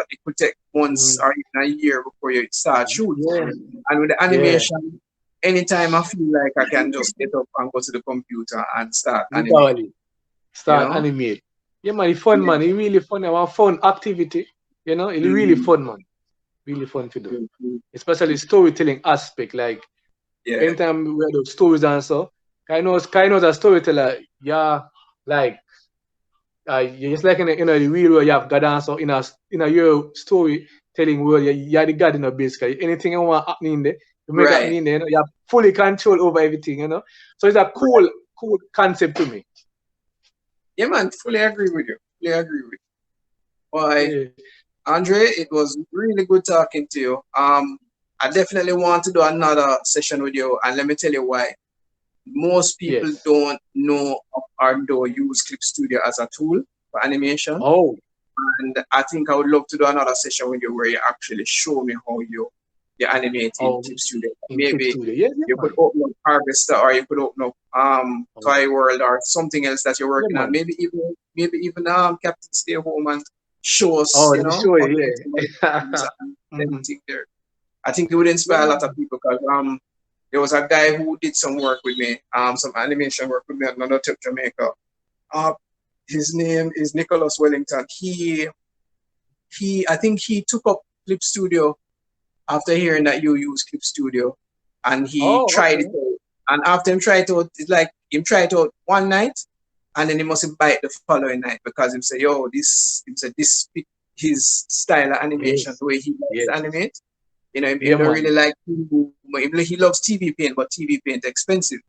It could take months or even a year before you start shooting. And with the animation, anytime I feel like I can just get up and go to the computer and start animating. Animate. Yeah, man, it's fun, man. It's really fun. It's a fun activity. You know, it's really fun, man. Really fun to do. Especially storytelling aspect. Like, anytime we do stories and so, I know as a storyteller, like, you're just like in the real world, you have God and so in a your storytelling world, you're the God in the basically. Anything you want happening in there, you make it in there, you know, you have fully control over everything, you know. So it's a cool concept to me. Yeah, man, fully agree with you. Why, Andre, it was really good talking to you. I definitely want to do another session with you, and let me tell you why. Most people don't know or don't use Clip Studio as a tool for animation. And I think I would love to do another session with you where you actually show me how you animate in Clip Studio. Maybe you could open up Harvester, or you could open up Toy World, or something else that you're working on. Maybe even Captain Stay Home and show us, you know, everything there. I think it would inspire a lot of people, because there was a guy who did some work with me, some animation work with me at another trip Jamaica. His name is Nicholas Wellington. I think he took up Clip Studio after hearing that you use Clip Studio, and he tried it out. And after him try it out, it's like him try it out one night, and then he must bite the following night because him say, "Yo, this," him say, "this fit his style of animation, the way he likes to animate." You know, he don't really like. He loves TV paint, but TV paint expensive.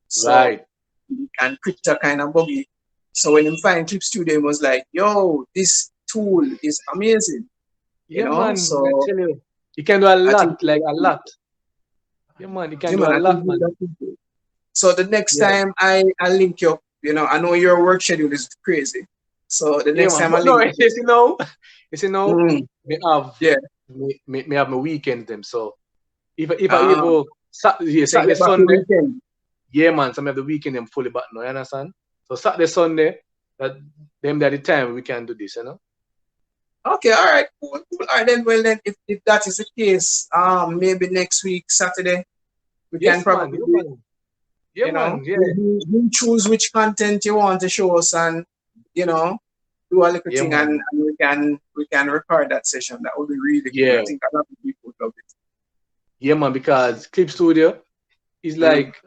So and crypto kind of buggy. So when him find Clip Studio, he was like, "Yo, this tool is amazing." You know, man. So I tell you can do a lot, like a lot. Yeah, man, you can do a lot, man. So the next time I link you up, you know, I know your work schedule is crazy. So the next time I link you me have my weekend them. So if I able Saturday, Sunday, man, some of the weekend them fully back now, you understand? So Saturday, Sunday, that the time we can do this, you know. Okay, all right, cool. All right, then. Well, then, if that is the case, maybe next week Saturday we can probably you choose which content you want to show us, and you know, do a little thing, and we can record that session. That would be really cool. I think a lot of people would love it. Yeah, man, because Clip Studio is like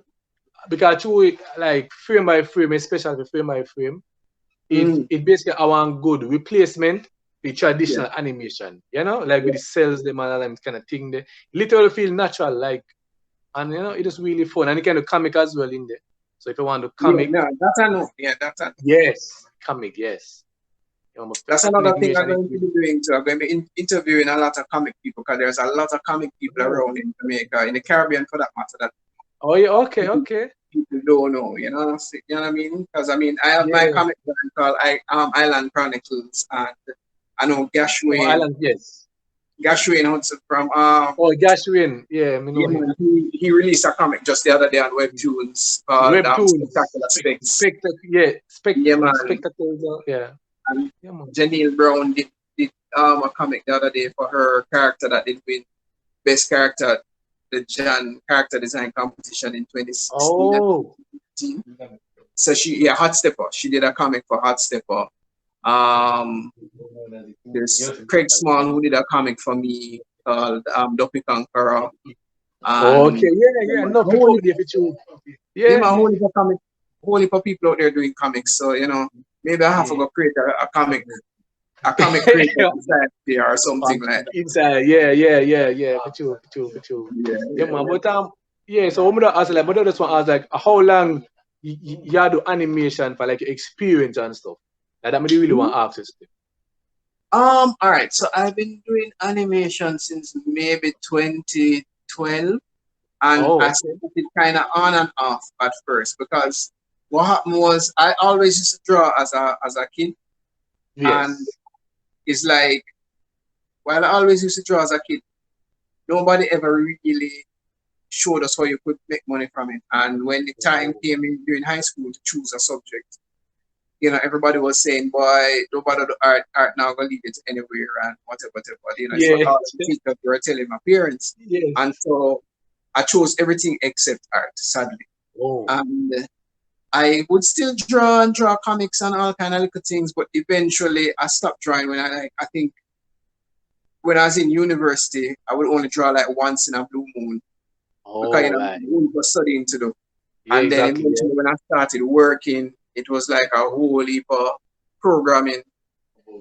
because you like frame by frame, especially frame by frame, it basically our good replacement the traditional animation, you know, like with the cells, the man kind of thing. They literally feel natural, like, and you know, it is really fun, and you can do comic as well in there. So if you want to comic, that's a no. Yeah, that's a yes, comic, yes. That's another thing I'm going to be doing too. I'm going to be interviewing a lot of comic people because there's a lot of comic people around in Jamaica, in the Caribbean for that matter. That okay. People don't know, you know what I mean? Because I mean, I have my comic book called Island Chronicles, and I know Gashwin. Island, yes. Gashwin Hudson from Gashwin, yeah, I know he released a comic just the other day on Webtoons called Spectacular Specs. Spectacular, yeah. And Janelle Brown did a comic the other day for her character that did win Best Character, the JANN Character Design Competition in 2016. So Hot Stepper. She did a comic for Hot Stepper. There's Craig Small who did a comic for me called Dopey Conqueror. No people there for you. Yeah, a whole heap of people out there doing comics. So you know, maybe I have to go create a comic creator inside there or something like that. Inside, yeah. For you. Yeah, man. But so I'm gonna ask like, but this one ask like, how long you do animation for like experience and stuff? Like that, I really want access to. All right. So I've been doing animation since maybe 2012, and I started kind of on and off at first because what happened was I always used to draw as a kid, and it's like while I always used to draw as a kid, nobody ever really showed us how you could make money from it. And when the time came in during high school to choose a subject, you know, everybody was saying, "Boy, nobody do art now gonna lead it anywhere and whatever." You know, it's all the things that you were telling my parents. And so I chose everything except art, sadly. And I would still draw comics and all kind of little things, but eventually I stopped drawing when I think when I was in university, I would only draw like once in a blue moon. Because you know, we were studying to do. And then eventually when I started working, it was like a whole heap of programming.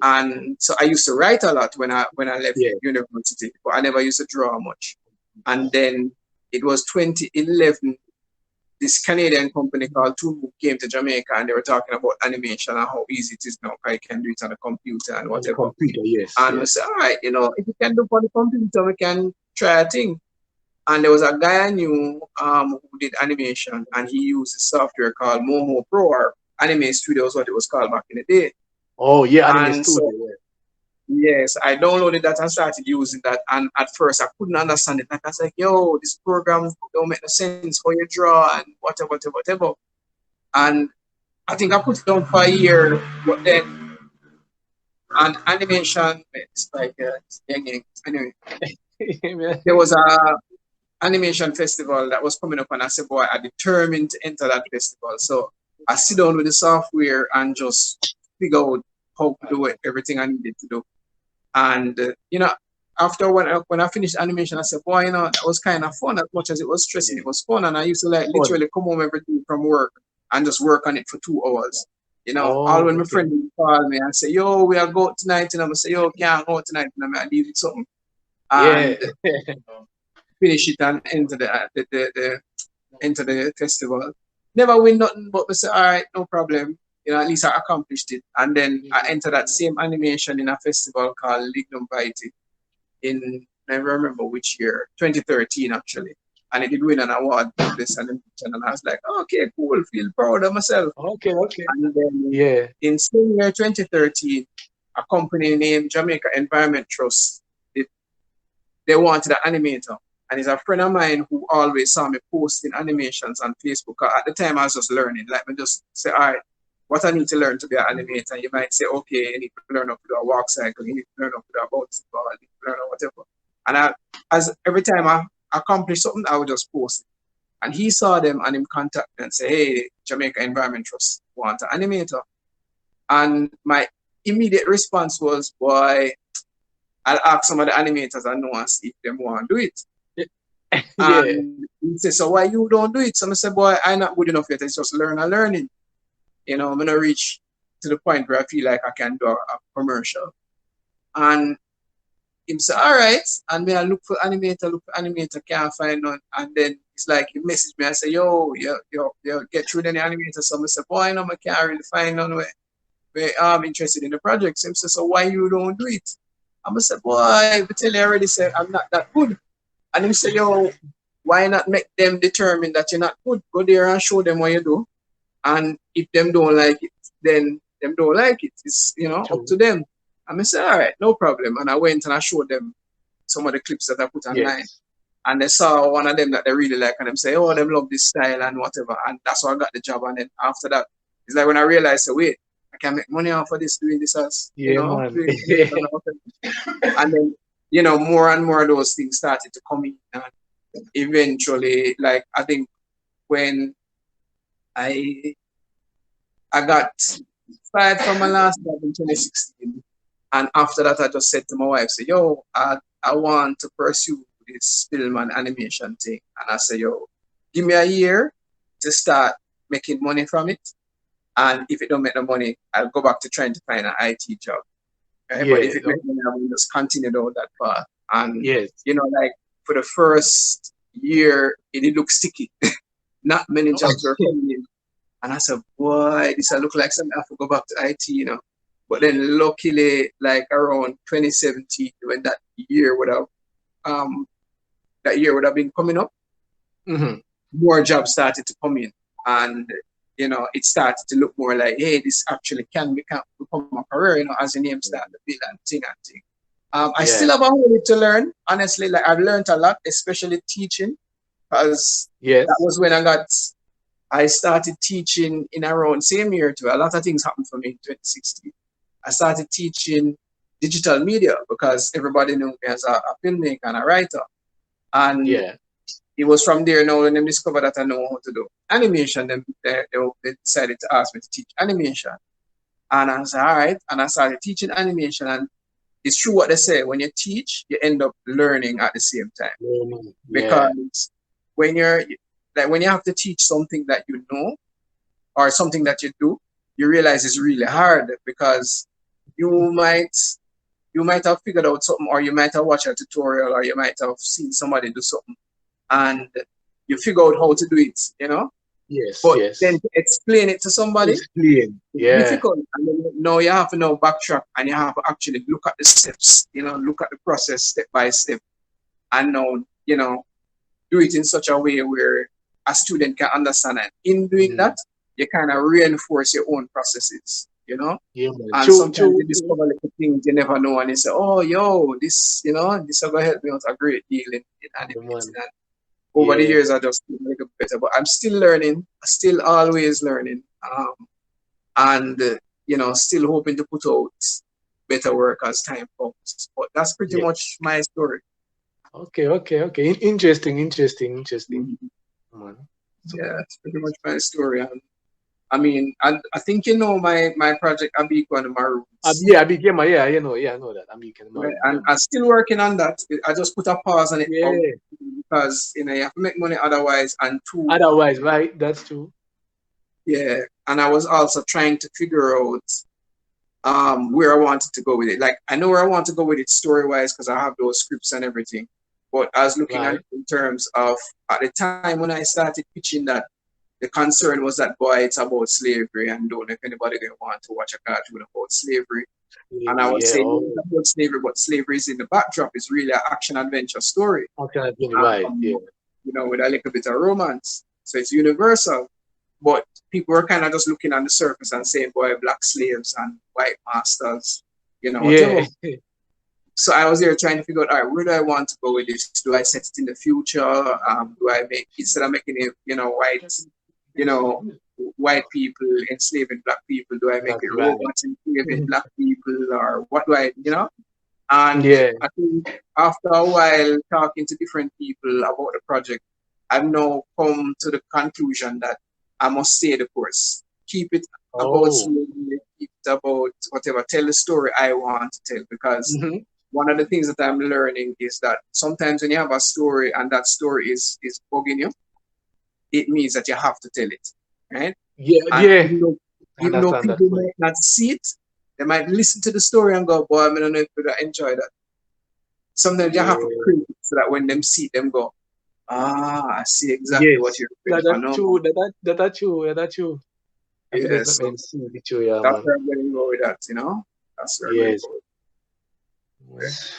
And so I used to write a lot when I left university, but I never used to draw much. And then it was 2011, this Canadian company called Toontwinz came to Jamaica, and they were talking about animation and how easy it is now. I can do it on a computer and whatever. And we said, all right, you know, if you can do it on the computer, we can try a thing. And there was a guy I knew who did animation, and he used a software called Moho Pro, or Anime Studio was what it was called back in the day. Anime Studio. So, yes, I downloaded that and started using that. And at first, I couldn't understand it. Like I was like, "Yo, this program don't make no sense how you draw and whatever." And I think I put it down for a year, but then and animation, it's like anyway. There was animation festival that was coming up, and I said, boy, I determined to enter that festival. So I sit down with the software and just figure out how to do everything I needed to do. And after when I finished animation, I said, boy, that was kind of fun. As much as it was stressing, it was fun. And I used to like literally come home every day from work and just work on it for 2 hours. All when my friend would call me and say, yo, we are going tonight, and I'm say, yo, can't go tonight, and I need something. And finish it and enter the festival. Never win nothing, but I say, all right, no problem. At least I accomplished it. And then I entered that same animation in a festival called Lignum Vitae in, I remember which year, 2013 actually. And it did win an award for this animation. And I was like, okay, cool, feel proud of myself. Okay. And then in same year 2013, a company named Jamaica Environment Trust, they wanted an animator. And it's a friend of mine who always saw me posting animations on Facebook. At the time, I was just learning. Like, me just say, all right, what I need to learn to be an animator. You might say, okay, you need to learn how to do a walk cycle. You need to learn how to do a bouncy ball. You need to learn whatever. And as every time I accomplish something, I would just post it. And he saw them and him contact me and say, hey, Jamaica Environment Trust want an animator. And my immediate response was, boy, I'll ask some of the animators I know and see if they want to do it. And he said, so why you don't do it? So I said, boy, I'm not good enough yet. It's just learning. I'm going to reach to the point where I feel like I can do a commercial. And he said, all right. And me, I look for animator, can't find none. And then it's like, he messaged me. I say, yo, get through the animator. So I said, boy, I can't really find none where I'm interested in the project. So he said, so why you don't do it? I said, boy, I tell you already, said I'm not that good. And he said, yo, why not make them determine that you're not good? Go there and show them what you do. And if them don't like it, then them don't like it. It's, up to them. And I said, all right, no problem. And I went and I showed them some of the clips that I put online. And they saw one of them that they really like, and them say, oh, them love this style and whatever. And that's how I got the job. And then after that, it's like when I realized, so wait, I can make money off of this, doing this as, man. And then, more and more of those things started to come in. And eventually, like, I think when I got fired from my last job in 2016, and after that, I just said to my wife, say, yo, I want to pursue this film and animation thing. And I said, yo, give me a year to start making money from it. And if it don't make no money, I'll go back to trying to find an IT job. Right? But if it makes money, I will just continue down that path. And, like for the first year, it did look sticky. Not many jobs were coming in. And I said, boy, this will look like something I have to go back to IT, But then luckily, like around 2017, when that year would have been coming up, more jobs started to come in. And it started to look more like, hey, this actually can become a career, as the name started to build and thing. I still have a whole to learn, honestly. Like I've learned a lot, especially teaching, because that was when I started teaching in around same year too. A lot of things happened for me in 2016. I started teaching digital media because everybody knew me as a filmmaker and a writer. And it was from there now when they discovered that I know how to do animation. They decided to ask me to teach animation. And I said, all right. And I started teaching animation. And it's true what they say. When you teach, you end up learning at the same time. Because when you have to teach something that you know or something that you do, you realize it's really hard because you might have figured out something, or you might have watched a tutorial, or you might have seen somebody do something, and you figure out how to do it, But then to explain it to somebody, difficult. And then now you have to now backtrack and you have to actually look at the steps, look at the process step by step, and now, do it in such a way where a student can understand it. In doing that, you kind of reinforce your own processes, And sometimes you discover little things you never know, and you say, oh, yo, this, this is going to help me out a great deal in animating. And over the years, I just make it better, but I'm still learning, still always learning, and still hoping to put out better work as time comes. But that's pretty much my story. Okay. Interesting. Man. So, Yeah, that's pretty much my story. And I mean, I think you know my project Abiko and Maroons. yeah, I became I know that. I became Right? Maroon. Yeah, And I'm still working on that. I just put a pause on it for yeah. because you have to make money otherwise. And two, Otherwise, right? That's true. yeah. And I was also trying to figure out where I wanted to go with it. Like I know where I want to go with it story wise because I have those scripts and everything. But I was looking at Right. it in terms of at the time when I started pitching that the concern was that boy, it's about slavery and don't know if anybody gonna want to watch a cartoon about slavery. And I was Yeah. saying Oh, it's about slavery, but slavery is in the backdrop. It's really an action adventure story. okay. Right. Yeah. With a little bit of romance. So it's universal. But people were kind of just looking on the surface and saying, boy, black slaves and white masters, Yeah. whatever. So I was there trying to figure out, all right, where do I want to go with this? Do I set it in the future? Do I make, instead of making it, you know, white people enslaving black people, do I make That's it right. robots enslaving black people, or what do I? And Yeah. I think after a while talking to different people about the project, I've now come to the conclusion that I must stay the course. Keep it about Oh. slavery, keep it about whatever, tell the story I want to tell. Because Mm-hmm. one of the things that I'm learning is that sometimes when you have a story and that story is bugging you, it means that you have to tell it. Right? Yeah. And Yeah. even though Understand that people fully. might not see it, they might listen to the story and go, boy, I don't know if they enjoy that. Sometimes you have to Yeah. create it so that when them see it, them go, I see exactly what Yes. you're ready for That's now. true. That's true. That's true. I feel Yes, definitely see the true, yeah, that's man. where I'm going to go with that. That's where I'm going to Yes. go with Yes.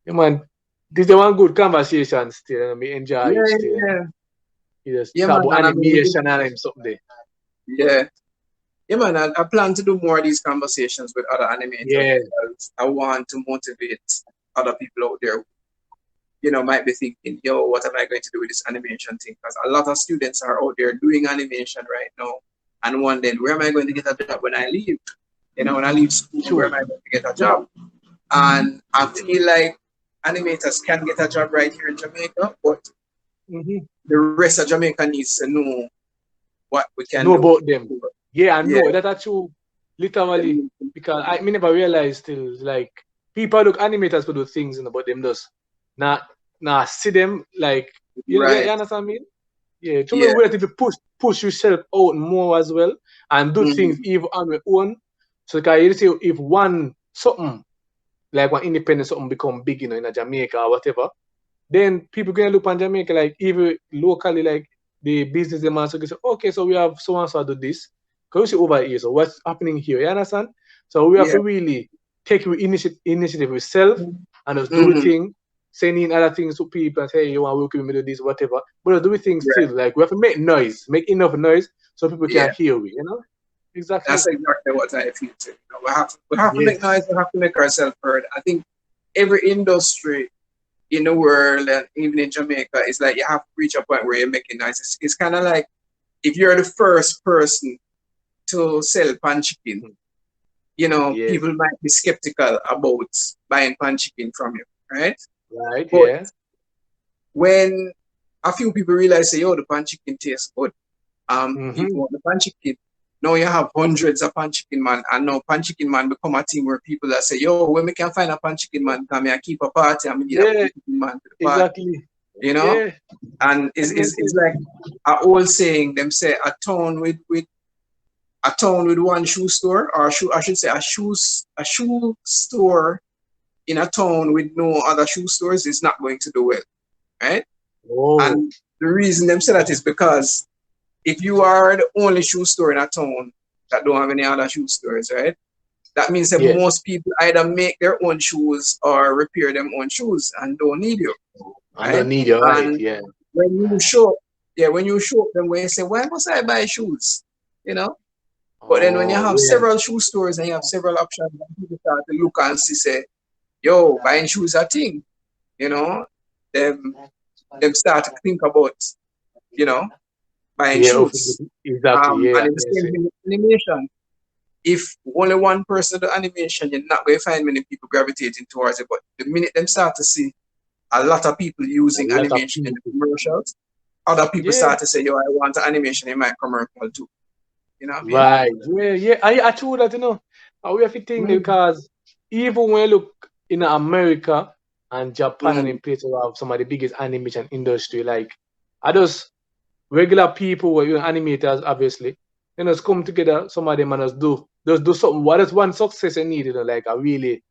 Yeah, man. This is one good conversation still, and we it. enjoy Yeah, it yeah, still. yeah. You just Yeah, talk man. about And I mean, animation and something there. yeah. Yeah, man. I plan to do more of these conversations with other animators Yeah. because I want to motivate other people out there might be thinking, yo, what am I going to do with this animation thing? Because a lot of students are out there doing animation right now and wondering, where am I going to get a job when I leave? When I leave school, where True. am I going to get a job? And I feel like animators can get a job right here in Jamaica, but Mm-hmm. the rest of Jamaica needs to know what we can Know do. about them. Yeah, I Yeah. know that's true. Literally, because I me never realized still like people look animators to do things, but them just not see them like Right. you understand me? Yeah, to me, Yeah. relatively push yourself out more as well and do things Mm-hmm. even on your own. So, because you see, if one something like one independent something become big, in a Jamaica or whatever, then people gonna look on Jamaica like even locally, like the business them also say, okay, so we have so and so do this. Because you see over here, so what's happening here? You understand? So we have Yeah. to really take initiative yourself and just do the Mm-hmm. thing, sending other things to people and say, hey, you want to work with me do this, whatever. But do things Right. still. Like we have to make noise, make enough noise so people Yeah. can hear we. Exactly. That's exactly what I feel too. We have to make Yes. noise. We have to make ourselves heard. I think every industry in the world, and even in Jamaica, is like you have to reach a point where you're making noise. It's kind of like if you're the first person to sell pan chicken, Yes. people might be skeptical about buying pan chicken from you, right? Right. But Yeah. when a few people realize, say, "Yo, the pan chicken tastes good," Mm-hmm. people want the pan chicken. Now you have hundreds of pan chicken man, and now pan chicken man become a thing where people that say, "Yo, when we can find a pan chicken man, come here, keep a party, and we need a Yeah. pan chicken man to the party." Exactly. You know, Yeah. and That makes it's sense. like a old saying. Them say a town with one shoe store, or I should say a shoe store in a town with no other shoe stores is not going to do well, right? Oh. And the reason them say that is because if you are the only shoe store in a town that don't have any other shoe stores, right? That means that Yes. most people either make their own shoes or repair their own shoes and don't need you, I right? don't need your right. And Yeah. when you show, when you show them, when you say, why must I buy shoes? You know? But then when you Oh, have yeah. several shoe stores and you have several options, people start to look and see, say, yo, buying shoes a thing, you know, them start to think about, you know, buying Yeah. shoes. Exactly. Yeah. And in the same thing with animation, if only one person do animation, you're not going to find many people gravitating towards it. But the minute them start to see a lot of people using A lot of animation in the people. commercials. Other people Yeah. start to say, yo, I want animation in my commercial too. You know what I mean? Right. Yeah. I true that, you know. And we have to think because even when you look in America and Japan and in places where have some of the biggest animation industry, like I just regular people were animators, obviously. You know, just come together, some of them and just do something. What is one success you need, you know, like a really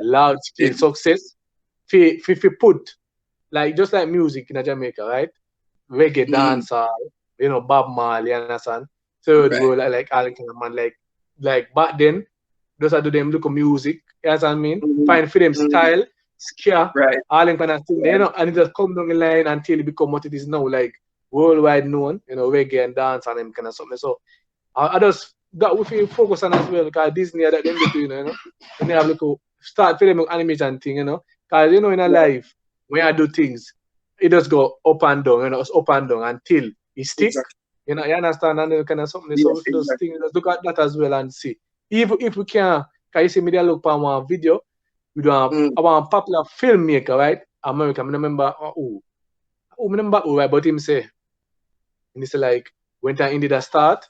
large scale success. If you put like just like music in Jamaica, right? Reggae dancer, you know, Bob Marley, understand? Third world, like Alec man, like back then, those are do them look of music, you know what I mean? Find for them style, scare, all them kind of thing, you know, and it just come down the line until it become what it is now, like worldwide known, you know, reggae and dance and them kind of something. So I just that we feel focus on as well because Disney that them do, you know, and they have look start for them animation thing, you know, because you know in a life when I do things, it just go up and down, you know, it's up and down until it stick. You know, you understand, and then kind of something. So if those things, let's look at that as well and see. If we can you see me there look on one video with one popular filmmaker, right? American, I remember right, but him say, and he say like when time India that start,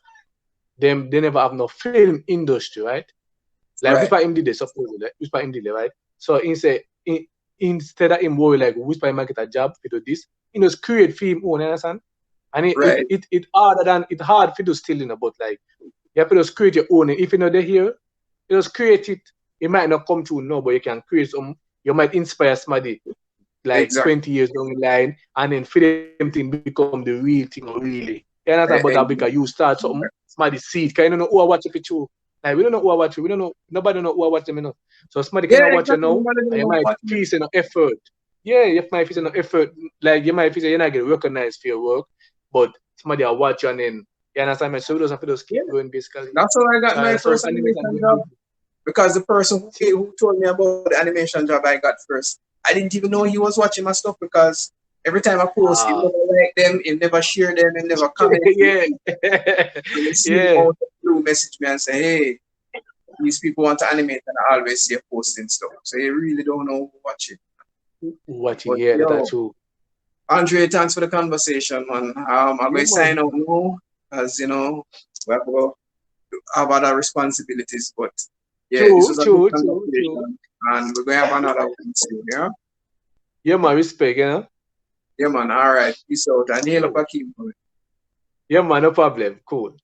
they never have no film industry, right? Like which part him did they supposedly, which part him did they, right? So he say instead of him worry like which part him might get a job to do this, he just create film own, you understand? And it harder than it hard for do still, you know, but like you have to just create your own. If you know they here, you just create it. It might not come true now, but you can create some. You might inspire somebody like 20 years down the line, and then for them thing become the real thing, really. You understand? But that because you start something, somebody see it. Cause you don't know who I watch it for. Like we don't know who I watch it. We don't know. Nobody know who I watch them, you know. So somebody can watch you now, and you might face no effort. Yeah, you might face no effort. Like you might feel you're not getting recognized for your work, but somebody will watch you and then you understand me? So we have to just keep going basically. That's how I got my first animation job. Because the person who told me about the animation job I got first, I didn't even know he was watching my stuff because every time I post, he never like them, he never share them, he never comment. He message me and say, hey, these people want to animate, and I always see you posting stuff. So you really don't know who watching. That's true. Andre, thanks for the conversation, man. I'm going to sign out now, as you know, we have other responsibilities, but yeah, this was a good conversation, and we're going to have another one soon, yeah? Yeah, man, respect, you know? Yeah, man, all right, peace out, and hail up Akeem. Yeah, man, no problem, cool.